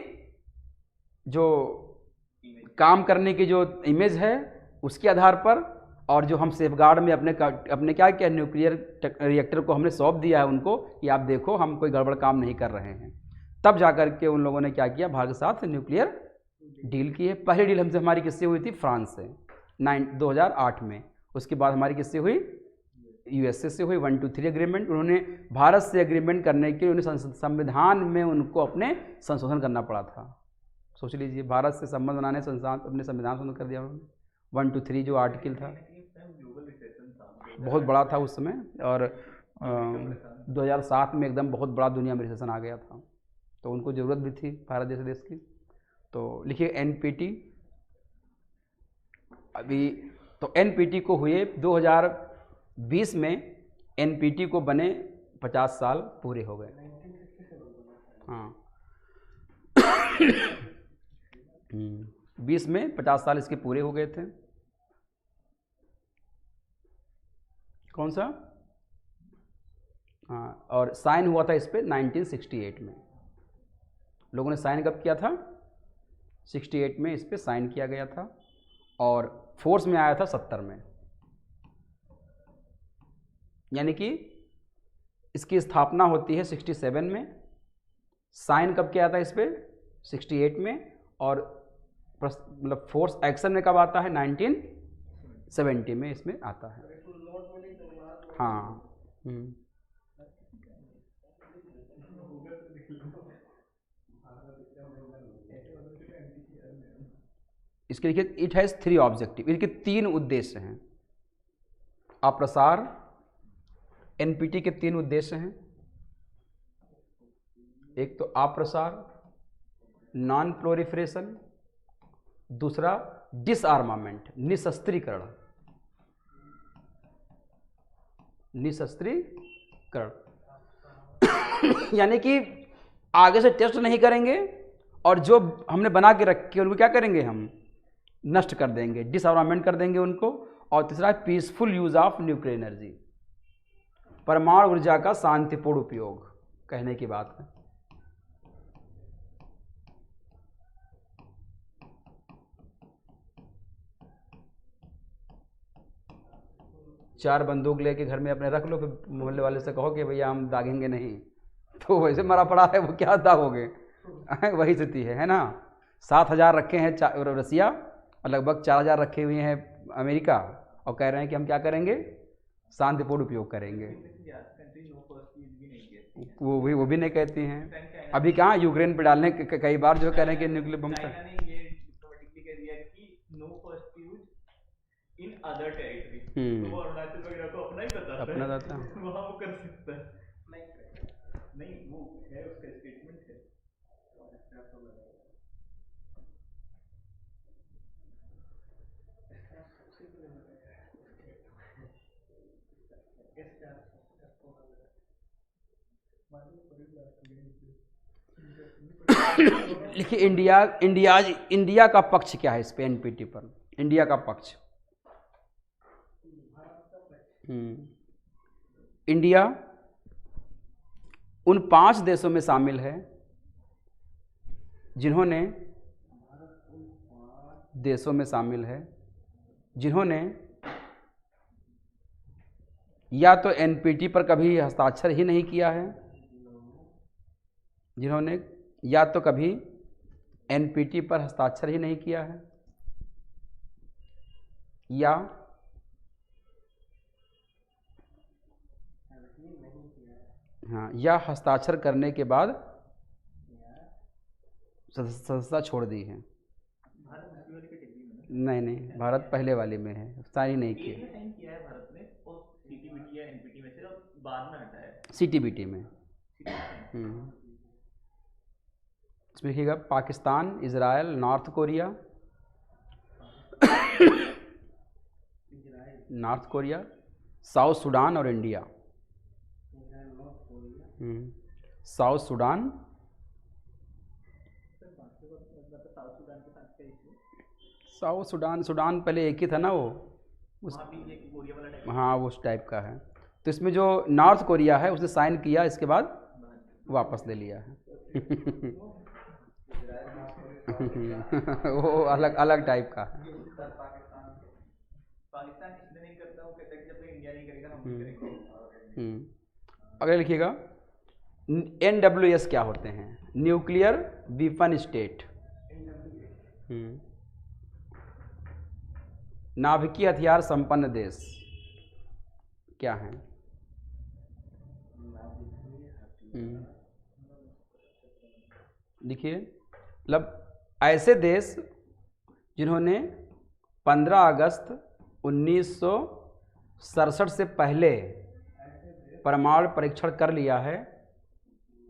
जो काम करने की जो इमेज है उसके आधार पर, और जो हम सेफगार्ड में अपने क्या किया, न्यूक्लियर रिएक्टर को हमने सौंप दिया है उनको कि आप देखो हम कोई गड़बड़ काम नहीं कर रहे हैं। तब जाकर के उन लोगों ने क्या किया, भारत के साथ न्यूक्लियर डील की है। पहली डील हमसे हमारी किससे हुई थी? फ्रांस से 2008 में। उसके बाद हमारी किससे हुई? USA से हुई 123 एग्रीमेंट। उन्होंने भारत से एग्रीमेंट करने के लिए उन्हें संविधान में उनको अपने संशोधन करना पड़ा था। सोच लीजिए, भारत से संबंध बनाने अपने संविधान संशोधन कर दिया उन्होंने। 123 जो आर्टिकल था बहुत बड़ा था उस समय, और 2007 में एकदम बहुत बड़ा दुनिया में रिसेशन आ गया था, तो उनको ज़रूरत भी थी भारत जैसे देश की। तो लिखिए NPT अभी, तो NPT को हुए 2020 में NPT को बने 50 साल पूरे हो गए। हाँ 20 में 50 साल इसके पूरे हो गए थे। कौन सा? हाँ, और साइन हुआ था इस पर 1968 में। लोगों ने साइन कब किया था? 68 में इस पे साइन किया गया था और फोर्स में आया था 70 में। यानी कि इसकी स्थापना होती है 67 में, साइन कब किया था इस पे 68 में, और मतलब फोर्स एक्शन में कब आता है 1970 में इसमें आता है। हाँ। इसके लिखिए इट हैज़ 3 ऑब्जेक्टिव, इनके 3 उद्देश्य हैं। अप्रसार, एनपीटी के 3 उद्देश्य हैं। एक तो अप्रसार, नॉन प्रोलिफरेशन, दूसरा डिसआर्मामेंट, निशस्त्रीकरण। निशस्त्रीकरण यानी कि आगे से टेस्ट नहीं करेंगे और जो हमने बना के रखे उनको क्या करेंगे, हम नष्ट कर देंगे, डिसआर्मामेंट कर देंगे उनको। और तीसरा peaceful use of nuclear energy, परमाणु ऊर्जा का शांतिपूर्ण उपयोग, कहने की बात है। चार बंदूक लेके घर में अपने रख लो, फिर मोहल्ले वाले से कहो कि भैया हम दागेंगे नहीं, तो वैसे मरा पड़ा है, वो क्या दागोगे। वही स्थिति है ना। 7,000 रखे हैं रसिया और लगभग 4,000 रखे हुए हैं अमेरिका, और कह रहे हैं कि हम क्या करेंगे, शांतिपूर्ण उपयोग करेंगे। वो भी नहीं कहती हैं। अभी कहाँ यूक्रेन पे डालने कई बार जो कह रहे हैं कि nuclear bomb in other territory, तो अरुणाचल वगैरह को अपना ही अपना जाता है, वहाँ वो कर सकता है। नहीं वो है, उसका स्टेटमेंट है। लिखिए इंडिया का पक्ष क्या है इस पे एनपीटी पर, इंडिया का पक्ष। इंडिया उन 5 देशों में शामिल है जिन्होंने या तो एनपीटी पर कभी हस्ताक्षर ही नहीं किया है, जिन्होंने या तो कभी एनपीटी पर हस्ताक्षर ही नहीं किया है, या हस्ताक्षर करने के बाद सदस्यता छोड़ दी है। नहीं, भारत पहले वाली में है, साइन नहीं किया। साइन किया है भारत ने, और सीटीबीटी या एनपीटी में से बाद में हटा है। सीटीबीटी में। इसमें लिखिएगा Pakistan, Israel, north Korea, south Sudan और इंडिया। साउथ सुडान पहले एक ही था ना वो, हाँ उस टाइप का है। तो इसमें जो नॉर्थ कोरिया है उसने साइन किया, इसके बाद वापस ले लिया है। वो अलग टाइप का है। पाकिस्तान इसलिए नहीं करता, वो कहता है कि जब तक इंडिया नहीं करेगा हम नहीं करेंगे। अगर लिखिएगा NWS क्या होते हैं, न्यूक्लियर वेपन स्टेट। नाभिकीय हथियार संपन्न देश क्या है। देखिए मतलब ऐसे देश जिन्होंने 15 अगस्त 1967 से पहले परमाणु परीक्षण कर लिया है,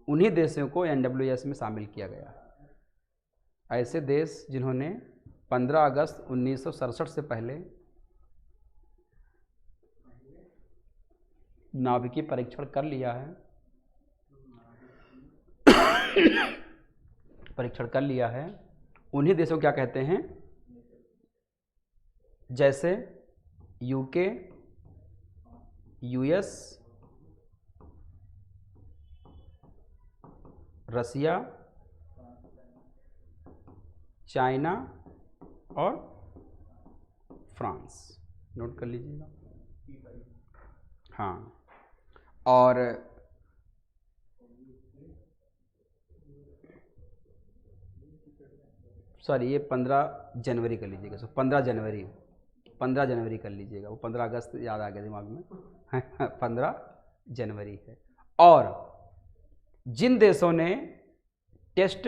उन्हीं देशों को NWS में शामिल किया गया है। ऐसे देश जिन्होंने 15 अगस्त 1967 से पहले नाभिकीय परीक्षण कर लिया है, उन्हीं देशों को क्या कहते हैं, जैसे यूके, यूएस, रसिया, चाइना और फ्रांस, नोट कर लीजिएगा। हाँ, और सॉरी ये 15 जनवरी कर लीजिएगा, सो 15 जनवरी कर लीजिएगा, वो 15 अगस्त याद आ गया दिमाग में 15 जनवरी है। और जिन देशों ने टेस्ट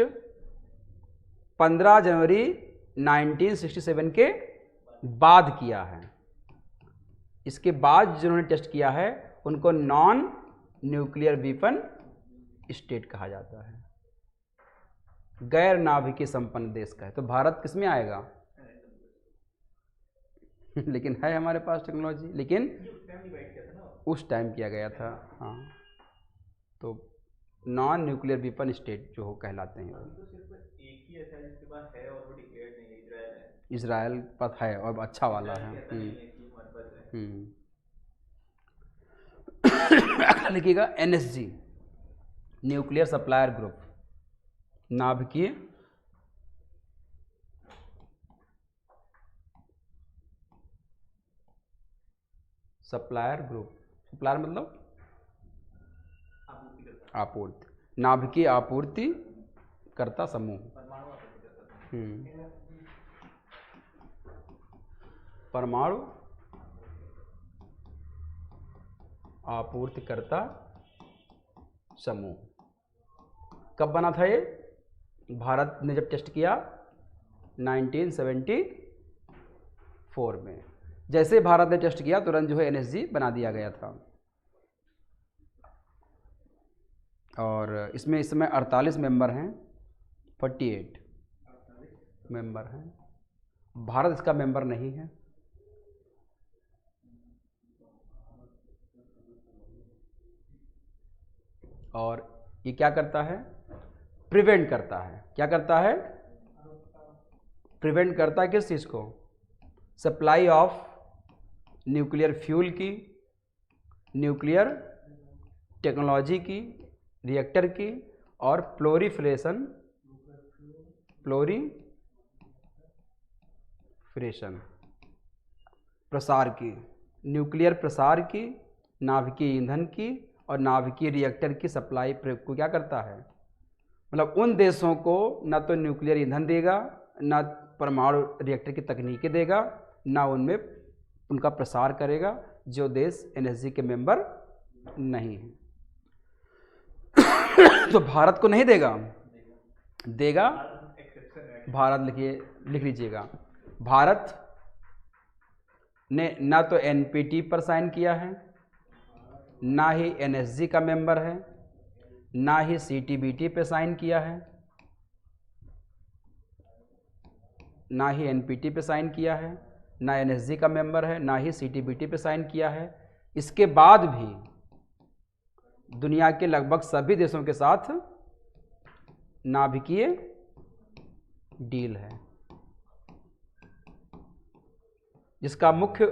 15 जनवरी 1967 के बाद किया है, इसके बाद जिन्होंने टेस्ट किया है उनको नॉन न्यूक्लियर वीपन स्टेट कहा जाता है, गैर नाभिकीय संपन्न देश का है। तो भारत किस में आएगा? लेकिन है हमारे पास टेक्नोलॉजी, लेकिन उस टाइम किया गया था। हाँ, तो नॉन न्यूक्लियर वीपन स्टेट जो कहलाते हैं। इजराइल पर है और अच्छा वाला है। लिखिएगा NSG, न्यूक्लियर सप्लायर ग्रुप, नाभिकीय सप्लायर ग्रुप। सप्लायर मतलब आपूर्ति, नाभिकीय आपूर्ति करता समूह। परमाणु आपूर्तिकर्ता समूह कब बना था ये? भारत ने जब टेस्ट किया 1974 में। जैसे भारत ने टेस्ट किया तुरंत जो है NSG बना दिया गया था। और इसमें इस समय 48 मेंबर हैं, 48 मेंबर हैं। भारत इसका मेंबर नहीं है। और ये क्या करता है? प्रिवेंट करता है। क्या करता है? प्रिवेंट करता है किस चीज़ को? सप्लाई ऑफ न्यूक्लियर फ्यूल की, न्यूक्लियर टेक्नोलॉजी की, रिएक्टर की, और प्लोरीफिरेशन प्रसार की, न्यूक्लियर प्रसार की, नाभिकीय ईंधन की और नाभिकीय रिएक्टर की सप्लाई को क्या करता है? मतलब उन देशों को ना तो न्यूक्लियर ईंधन देगा, ना परमाणु रिएक्टर की तकनीकें देगा, ना उनमें उनका प्रसार करेगा जो देश NSG के मेंबर नहीं है। तो भारत को नहीं देगा, देगा भारत। लिख लीजिएगा, भारत ने ना तो NPT पर साइन किया है, ना ही NSG का मेंबर है, ना ही CTBT पे साइन किया है, ना ही NPT पे साइन किया है, ना NSG का मेंबर है, ना ही CTBT पे साइन किया है। इसके बाद भी दुनिया के लगभग सभी देशों के साथ नाभिकीय डील है, जिसका मुख्य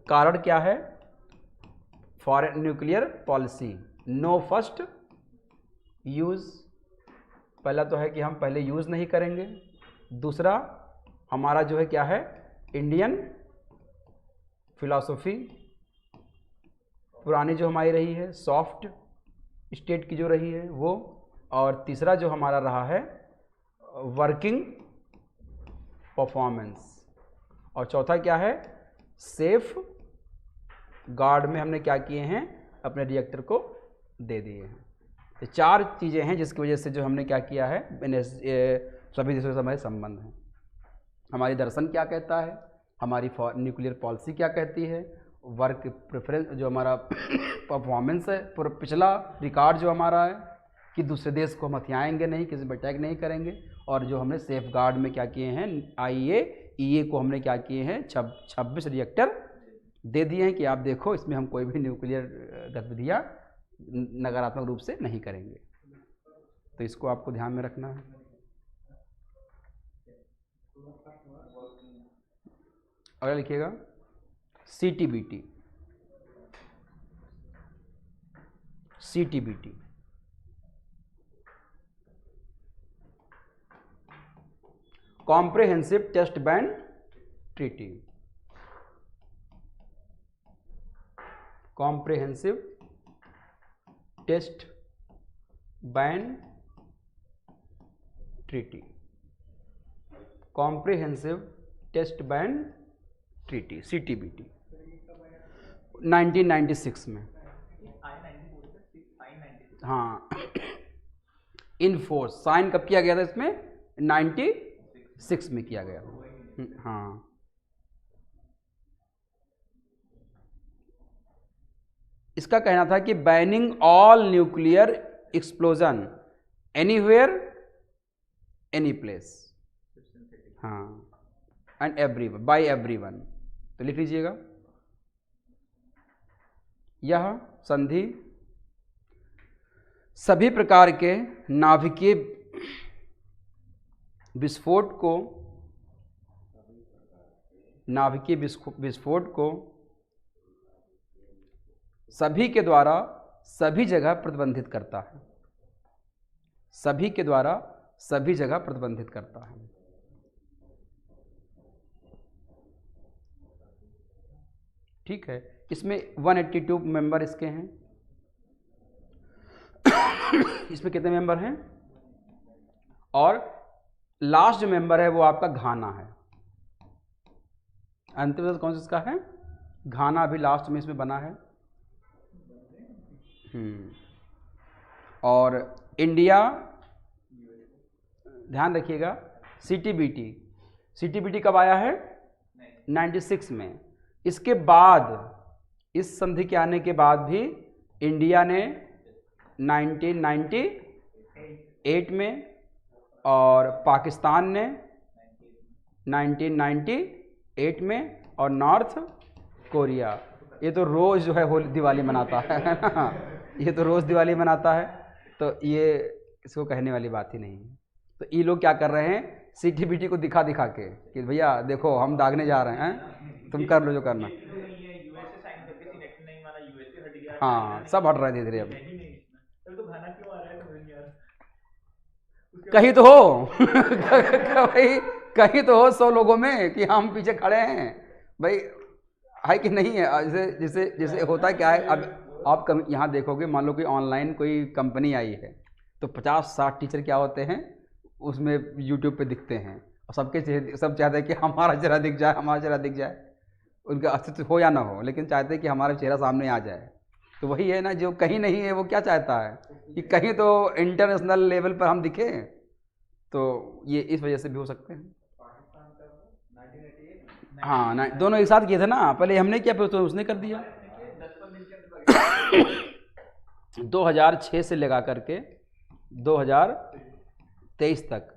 कारण क्या है? Foreign nuclear policy, no first use. पहला तो है कि हम पहले यूज़ नहीं करेंगे। दूसरा हमारा जो है क्या है? इंडियन फिलॉसफी पुरानी जो हमारी रही है, सॉफ्ट स्टेट की जो रही है वो। और तीसरा जो हमारा रहा है वर्किंग परफॉर्मेंस। और चौथा क्या है? सेफ गार्ड में हमने क्या किए हैं? अपने रिएक्टर को दे दिए हैं। ये चार चीज़ें हैं जिसकी वजह से जो हमने क्या किया है, सभी देशों से हमारे संबंध हैं। हमारी दर्शन क्या कहता है, हमारी न्यूक्लियर पॉलिसी क्या कहती है, वर्क प्रेफरेंस जो हमारा परफॉर्मेंस है, पिछला रिकॉर्ड जो हमारा है कि दूसरे देश को हम हथियाएंगे नहीं, किसी पर अटैक नहीं करेंगे। और जो हमने सेफ गार्ड में क्या किए हैं, IAEA को हमने क्या किए हैं, 26 रिएक्टर दे दिए हैं कि आप देखो इसमें हम कोई भी न्यूक्लियर गतिविधियाँ नकारात्मक रूप से नहीं करेंगे। तो इसको आपको ध्यान में रखना है। अगर लिखिएगा CTBT, comprehensive test ban treaty, comprehensive test ban treaty, comprehensive test ban treaty, CTBT, 1996 में। हाँ, इन फोर्स साइन कब किया गया था इसमें? 96 में किया गया। हाँ, इसका कहना था कि banning all nuclear explosion anywhere any place, हाँ, एंड एवरीवन बाय एवरीवन। तो लिख लीजिएगा, यह संधि सभी प्रकार के नाभिकीय विस्फोट को सभी के द्वारा सभी जगह प्रतिबंधित करता है, सभी के द्वारा सभी जगह प्रतिबंधित करता है। ठीक है, इसमें 182 मेंबर इसके हैं। इसमें कितने मेंबर हैं? और लास्ट जो मेंबर है वो आपका घाना है। अंतिम कौन सा इसका है? घाना अभी लास्ट में इसमें बना है। और इंडिया, ध्यान रखिएगा, CTBT कब आया है? 96 में। इसके बाद, इस संधि के आने के बाद भी इंडिया ने 1998 में और पाकिस्तान ने 1998 में और नॉर्थ कोरिया, ये तो रोज़ जो है होली दिवाली मनाता है ना, ये तो रोज़ दिवाली मनाता है, तो ये इसको कहने वाली बात ही नहीं है। तो ये लोग क्या कर रहे हैं? CTBT को दिखा दिखा के कि भैया देखो हम दागने जा रहे हैं, तुम कर लो जो करना। हाँ, सब हट रहे धीरे धीरे। अब कहीं तो हो कहीं तो हो 100 लोगों में कि हम पीछे खड़े हैं भाई, है कि नहीं है? जैसे जैसे होता क्या है, अब आप यहाँ देखोगे, मान लो कि ऑनलाइन कोई कंपनी आई है तो 50-60 टीचर क्या होते हैं उसमें यूट्यूब पे दिखते हैं, और सब चाहते हैं कि हमारा चेहरा दिख जाए, हमारा चेहरा दिख जाए, उनका अस्तित्व हो या ना हो, लेकिन चाहते हैं कि हमारा चेहरा सामने आ जाए। तो वही है ना, जो कहीं नहीं है वो क्या चाहता है कि कहीं तो इंटरनेशनल लेवल पर हम दिखे। तो ये इस वजह से भी हो सकते हैं। हाँ, दोनों एक साथ किए थे ना, पहले हमने किया फिर तो उसने कर दिया। 2006 से लगा करके 2023 तक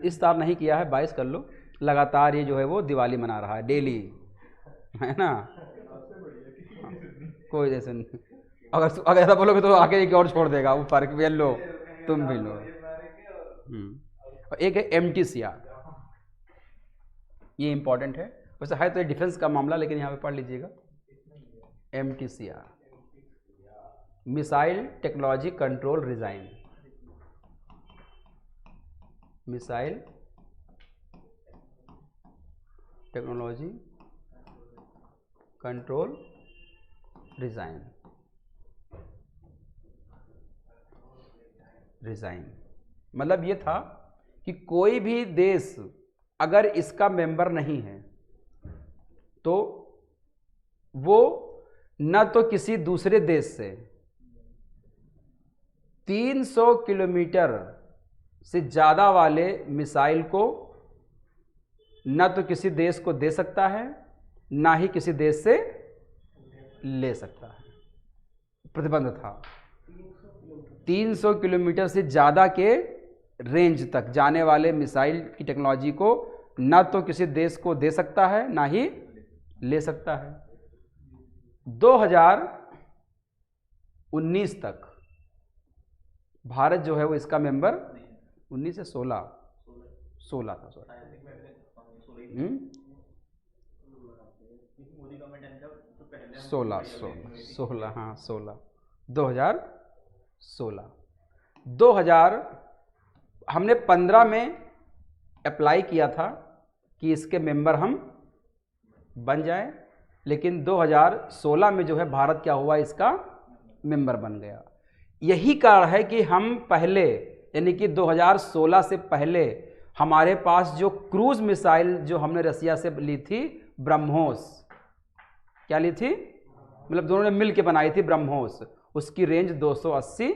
इस साल नहीं किया है, 22 कर लो, लगातार ये जो है वो दिवाली मना रहा है डेली, है ना। कोई जैसे नहीं, अगर ऐसा बोलोगे तो आगे एक और छोड़ देगा, वो फर्क भी लो, तुम भी लो। और एक है MTCR, ये इंपॉर्टेंट है, वैसे है तो डिफेंस का मामला, लेकिन यहाँ पे पढ़ लीजिएगा। MTCR, missile technology control design, missile technology control design, मतलब ये था कि कोई भी देश अगर इसका मेंबर नहीं है तो वो न तो किसी दूसरे देश से 300 किलोमीटर से ज़्यादा वाले मिसाइल को न तो किसी देश को दे सकता है, ना ही किसी देश से ले सकता है। प्रतिबंध था 300 किलोमीटर से ज़्यादा के रेंज तक जाने वाले मिसाइल की टेक्नोलॉजी को ना तो किसी देश को दे सकता है, ना ही ले सकता है। 2019 तक भारत जो है वो इसका मेंबर 19 से 16 था, सॉरी 16 हाँ 2016 हमने 15 में अप्लाई किया था कि इसके मेंबर हम बन जाएं, लेकिन 2016 में जो है भारत क्या हुआ, इसका मेंबर बन गया। यही कारण है कि हम पहले, यानी कि 2016 से पहले हमारे पास जो क्रूज मिसाइल जो हमने रसिया से ली थी, ब्रह्मोस, क्या ली थी, मतलब दोनों ने मिल के बनाई थी ब्रह्मोस, उसकी रेंज 280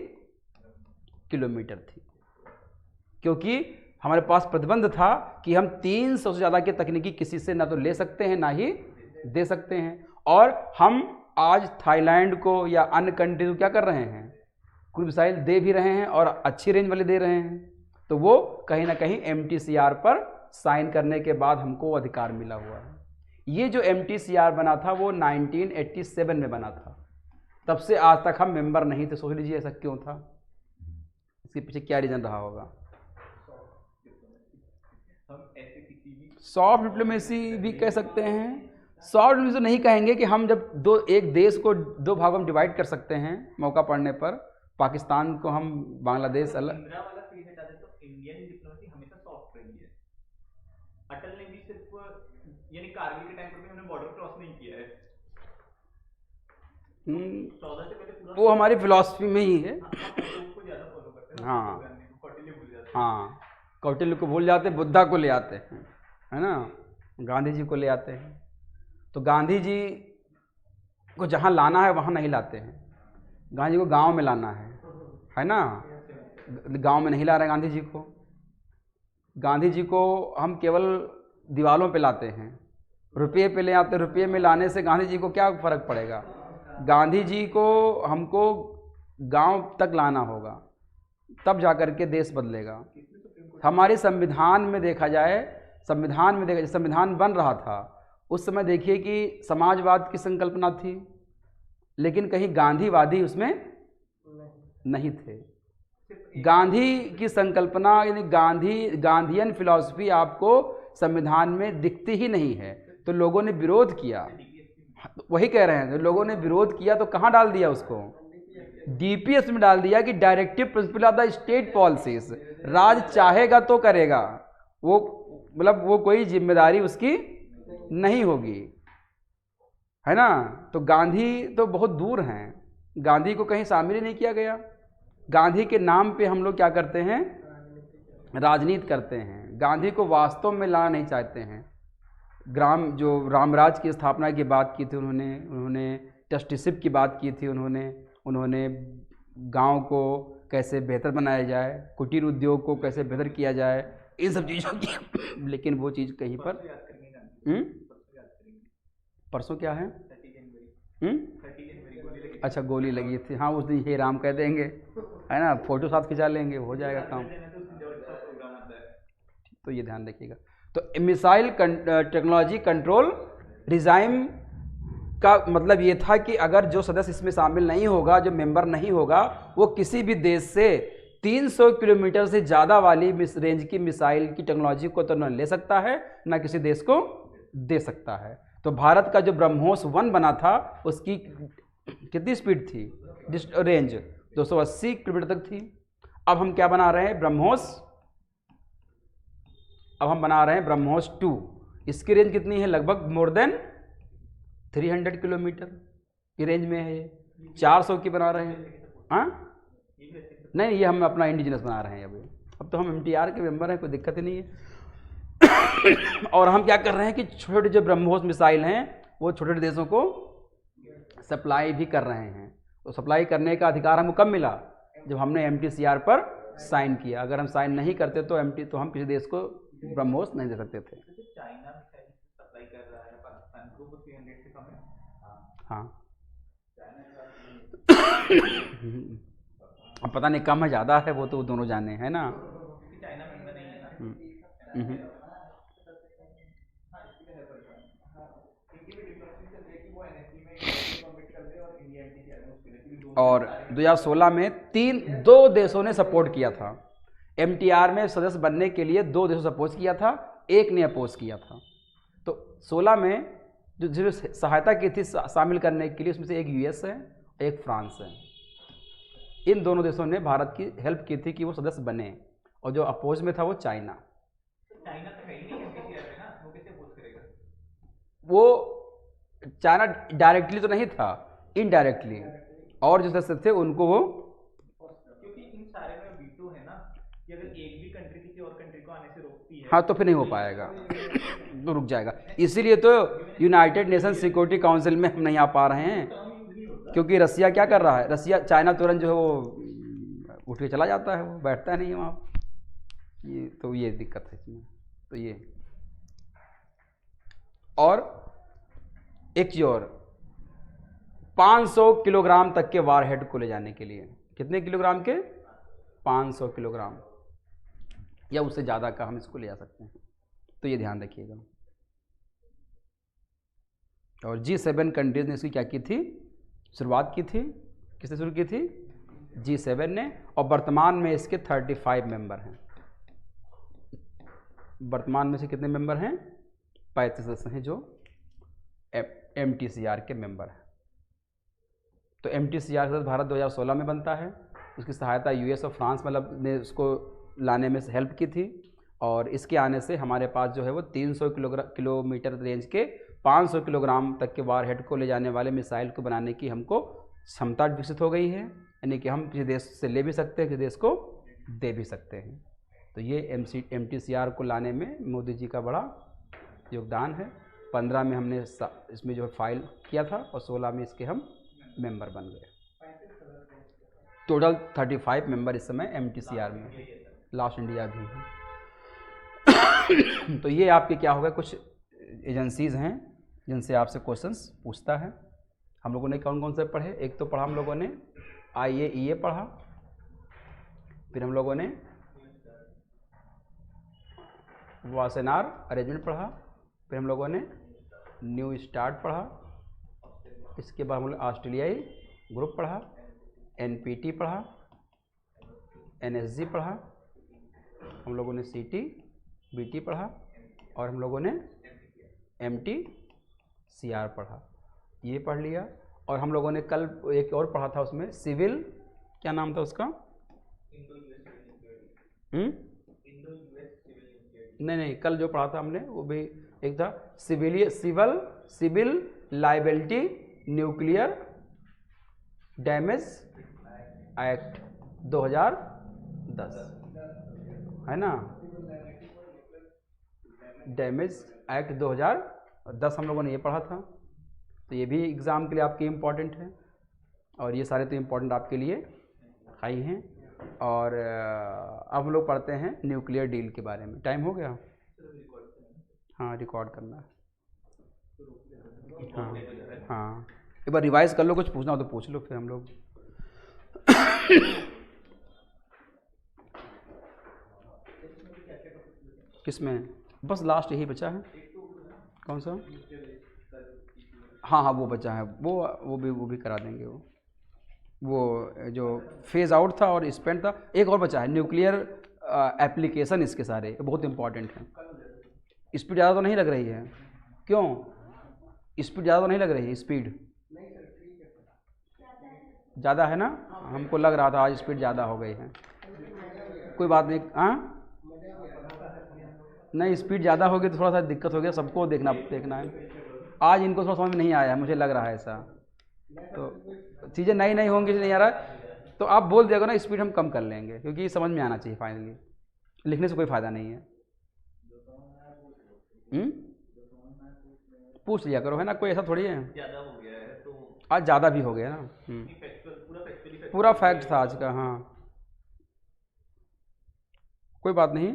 किलोमीटर थी, क्योंकि हमारे पास प्रतिबंध था कि हम 300 से ज़्यादा की तकनीकी किसी से ना तो ले सकते हैं ना ही दे सकते हैं। और हम आज थाईलैंड को या अन्य कंट्री को क्या कर रहे हैं, क्रूज मिसाइल दे भी रहे हैं और अच्छी रेंज वाले दे रहे हैं। तो वो कहीं ना कहीं MTCR पर साइन करने के बाद हमको वो अधिकार मिला हुआ है। ये जो MTCR बना था वो 1987 में बना था, तब से आज तक हम मेंबर नहीं थे। सोच लीजिए ऐसा क्यों था, इसके पीछे क्या रीज़न रहा होगा। सॉफ्ट डिप्लोमेसी भी कह सकते हैं, सॉफ्ट डिप्लोमेसी नहीं कहेंगे कि हम जब एक देश को दो भागों में डिवाइड कर सकते हैं मौका पड़ने पर, पाकिस्तान को हम बांग्लादेश अलग। इंदिरा वाला फेज हटा दे तो इंडियन डिप्लोमेसी हमेशा सॉफ्ट रही है। अटल ने भी सिर्फ यानी कारगिल के टाइम पर भी हमने बॉर्डर क्रॉस नहीं किया है। 14 से पहले पूरा वो हमारी फिलॉसफी में ही है। को ज्यादा फॉलो करते हैं। हाँ कौटिल्य भूल जाते हैं। हाँ, कौटिल्य को भूल जाते, बुद्धा को ले आते हैं, है ना, गांधी जी को ले आते हैं। तो गांधी जी को जहाँ लाना है वहाँ नहीं लाते हैं, गांधी जी को गांव में लाना है ना। गांव में नहीं ला रहे गांधी जी को। गांधी जी को हम केवल दीवालों पे लाते हैं, रुपये पे ले आते। रुपये में लाने से गांधी जी को क्या फ़र्क पड़ेगा। गांधी जी को हमको गांव तक लाना होगा, तब जाकर के देश बदलेगा। हमारे संविधान में देखा जाए, संविधान बन रहा था उस समय, देखिए कि समाजवाद की संकल्पना थी, लेकिन कहीं गांधीवादी उसमें नहीं थे। गांधी की संकल्पना यानी गांधीयन फिलॉसफी आपको संविधान में दिखती ही नहीं है। तो लोगों ने विरोध किया, वही कह रहे हैं, तो लोगों ने विरोध किया तो कहाँ डाल दिया उसको, DPS में डाल दिया कि directive principle of the state policies. राज चाहेगा तो करेगा, वो मतलब वो कोई जिम्मेदारी उसकी नहीं होगी, है ना। तो गांधी तो बहुत दूर हैं, गांधी को कहीं शामिल ही नहीं किया गया। गांधी के नाम पे हम लोग क्या करते हैं, राजनीति करते हैं। गांधी को वास्तव में लाना नहीं चाहते हैं। जो रामराज की स्थापना की बात की थी उन्होंने ट्रस्टीशिप की बात की थी, उन्होंने गांव को कैसे बेहतर बनाया जाए, कुटीर उद्योग को कैसे बेहतर किया जाए, इन सब चीज़ों की। लेकिन वो चीज़ कहीं पर परसों क्या है, अच्छा गोली लगी थी, हाँ उस दिन हे राम कह देंगे, है ना, फोटो साथ खिंचा लेंगे, हो जाएगा काम। तो ये ध्यान रखिएगा। तो मिसाइल टेक्नोलॉजी कंट्रोल रिजाइम का मतलब ये था कि अगर जो सदस्य इसमें शामिल नहीं होगा, जो मेंबर नहीं होगा, वो किसी भी देश से 300 किलोमीटर से ज़्यादा वाली रेंज की मिसाइल की टेक्नोलॉजी को तो न ले सकता है, ना किसी देश को दे सकता है। तो भारत का जो ब्रह्मोस 1 बना था, उसकी कितनी स्पीड थी, रेंज 280 किलोमीटर तक थी। अब हम क्या बना रहे हैं, अब हम बना रहे हैं ब्रह्मोस 2। इसकी रेंज कितनी है, लगभग मोर देन 300 किलोमीटर की रेंज में है। ये 400 की बना रहे हैं। हाँ नहीं, ये हम अपना इंडिजिनस बना रहे हैं। अब तो हम MTR के मेंबर हैं, कोई दिक्कत ही नहीं है। और हम क्या कर रहे हैं कि छोटे छोटे जो ब्रह्मोस मिसाइल हैं वो छोटे छोटे देशों को सप्लाई भी कर रहे हैं। तो सप्लाई करने का अधिकार हमको कब मिला, जब हमने MTCR पर साइन किया। अगर हम साइन नहीं करते तो हम किसी देश को ब्रह्मोस नहीं दे सकते थे। चाइना सप्लाई कर रहा है पाकिस्तान को, वो 300 से कम है। हाँ अब पता नहीं कम है ज़्यादा है, वो तो दोनों जाने, है ना। चाइना में नहीं है ना। और 2016 में दो देशों ने सपोर्ट किया था। MTR में सदस्य बनने के लिए 2 देशों सपोज किया था, एक ने अपोज किया था। तो 16 में जो सहायता की थी शामिल करने के लिए, उसमें से एक US है, एक फ्रांस है। इन दोनों देशों ने भारत की हेल्प की थी कि वो सदस्य बने, और जो अपोज में था वो चाइना। चाइना तो है ही नहीं एमपीसीआर में ना, वो कैसे अपोज करेगा? वो चाइना डायरेक्टली तो नहीं था, इनडायरेक्टली, और जो सदस्य थे उनको वो, क्योंकि इन सारे में वीटो है ना कि अगर एक भी कंट्री किसी और कंट्री को आने से रोकती है हाँ तो फिर नहीं हो पाएगा, तो रुक जाएगा। इसीलिए तो यूनाइटेड नेशन सिक्योरिटी काउंसिल में हम नहीं आ पा रहे हैं, क्योंकि रसिया क्या कर रहा है, रसिया चाइना तुरंत जो है वो उठ के चला जाता है, वो बैठता नहीं है वहाँ। ये तो ये दिक्कत है इसमें। तो ये और एक चीज़ और, 500 किलोग्राम तक के वारहेड को ले जाने के लिए, कितने किलोग्राम के? 500 किलोग्राम या उससे ज़्यादा का हम इसको ले जा सकते हैं, तो ये ध्यान रखिएगा। और G7 कंट्रीज ने इसकी क्या की थी, शुरुआत की थी, किसने शुरू की थी? G7 ने, और वर्तमान में इसके 35 मेंबर हैं। वर्तमान में से कितने मेंबर हैं? 35 सदस्य हैं जो MTCR के मेंबर हैं। तो MTCR का भारत 2016 में बनता है, उसकी सहायता US और फ्रांस मतलब ने उसको लाने में हेल्प की थी, और इसके आने से हमारे पास जो है वो 300 किलोमीटर रेंज के 500 किलोग्राम तक के वारहेड को ले जाने वाले मिसाइल को बनाने की हमको क्षमता विकसित हो गई है, यानी कि हम किसी देश से ले भी सकते हैं, किसी देश को दे भी सकते हैं। तो ये MTCR को लाने में मोदी जी का बड़ा योगदान है। 15 में हमने इसमें जो है फाइल किया था, और 16 में इसके हम मेंबर बन गए। टोटल 35 मेंबर इस समय MTCR में है, लास्ट इंडिया भी है। तो ये आपके क्या होगा, कुछ एजेंसीज़ हैं जिनसे आपसे क्वेश्चंस पूछता है। हम लोगों ने कौन कौन से पढ़े? एक तो पढ़ा हम लोगों ने IAEA पढ़ा, फिर हम लोगों ने वासेनार अरेंजमेंट पढ़ा, फिर हम लोगों ने न्यू स्टार्ट पढ़ा, इसके बाद हम लोग ऑस्ट्रेलियाई ग्रुप पढ़ा, NPT पढ़ा, NSG पढ़ा, हम लोगों ने CT BT पढ़ा, और हम लोगों ने MTCR पढ़ा। ये पढ़ लिया। और हम लोगों ने कल एक और पढ़ा था, उसमें सिविल, क्या नाम था उसका? नहीं, कल जो पढ़ा था हमने वो भी एक था civil liability nuclear damage act 2010, है ना? डैमेज एक्ट 2010 हम लोगों ने ये पढ़ा था। तो ये भी एग्ज़ाम के लिए आपके इम्पॉर्टेंट है, और ये सारे तो इम्पॉर्टेंट आपके लिए हाई हैं। और अब हम लोग पढ़ते हैं न्यूक्लियर डील के बारे में। टाइम हो गया? हाँ, रिकॉर्ड करना है। हाँ, एक बार रिवाइज कर लो, कुछ पूछना हो तो पूछ लो, फिर हम लोग किसमें? बस लास्ट यही बचा है। कौन सा? हाँ, वो बचा है, वो भी करा देंगे। वो जो फेज आउट था और स्पेंड था, एक और बचा है न्यूक्लियर एप्लीकेशन, इसके सारे बहुत इंपॉर्टेंट हैं। स्पीड ज़्यादा तो नहीं लग रही है? क्यों स्पीड ज़्यादा तो नहीं लग रही है? स्पीड ज़्यादा है ना? हमको लग रहा था आज स्पीड ज़्यादा हो गई है। कोई बात नहीं। हाँ, नहीं, स्पीड ज़्यादा हो गई तो थोड़ा सा दिक्कत हो गया, सबको देखना है। आज इनको थोड़ा समझ में नहीं आया, मुझे लग रहा है ऐसा। तो चीज़ें नई होंगी, नहीं आ रहा है तो आप बोल दिया करो ना, स्पीड हम कम कर लेंगे, क्योंकि समझ में आना चाहिए फाइनली। लिखने से कोई फ़ायदा नहीं है। पूछ लिया करो, है ना? कोई ऐसा थोड़ी है। ज़्यादा हो गया है तो आज ज़्यादा भी हो गया ना। पूरा फैक्ट था आज का। हाँ, कोई बात नहीं,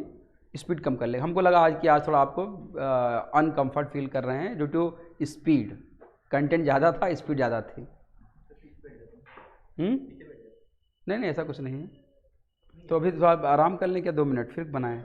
स्पीड कम कर लेंगे। हमको लगा आज थोड़ा आपको अनकम्फर्ट फील कर रहे हैं ड्यू टू स्पीड। कंटेंट ज़्यादा था, स्पीड ज़्यादा थी। नहीं, ऐसा कुछ नहीं है। तो अभी थोड़ा आराम कर लें क्या, 2 मिनट फिर बनाएं।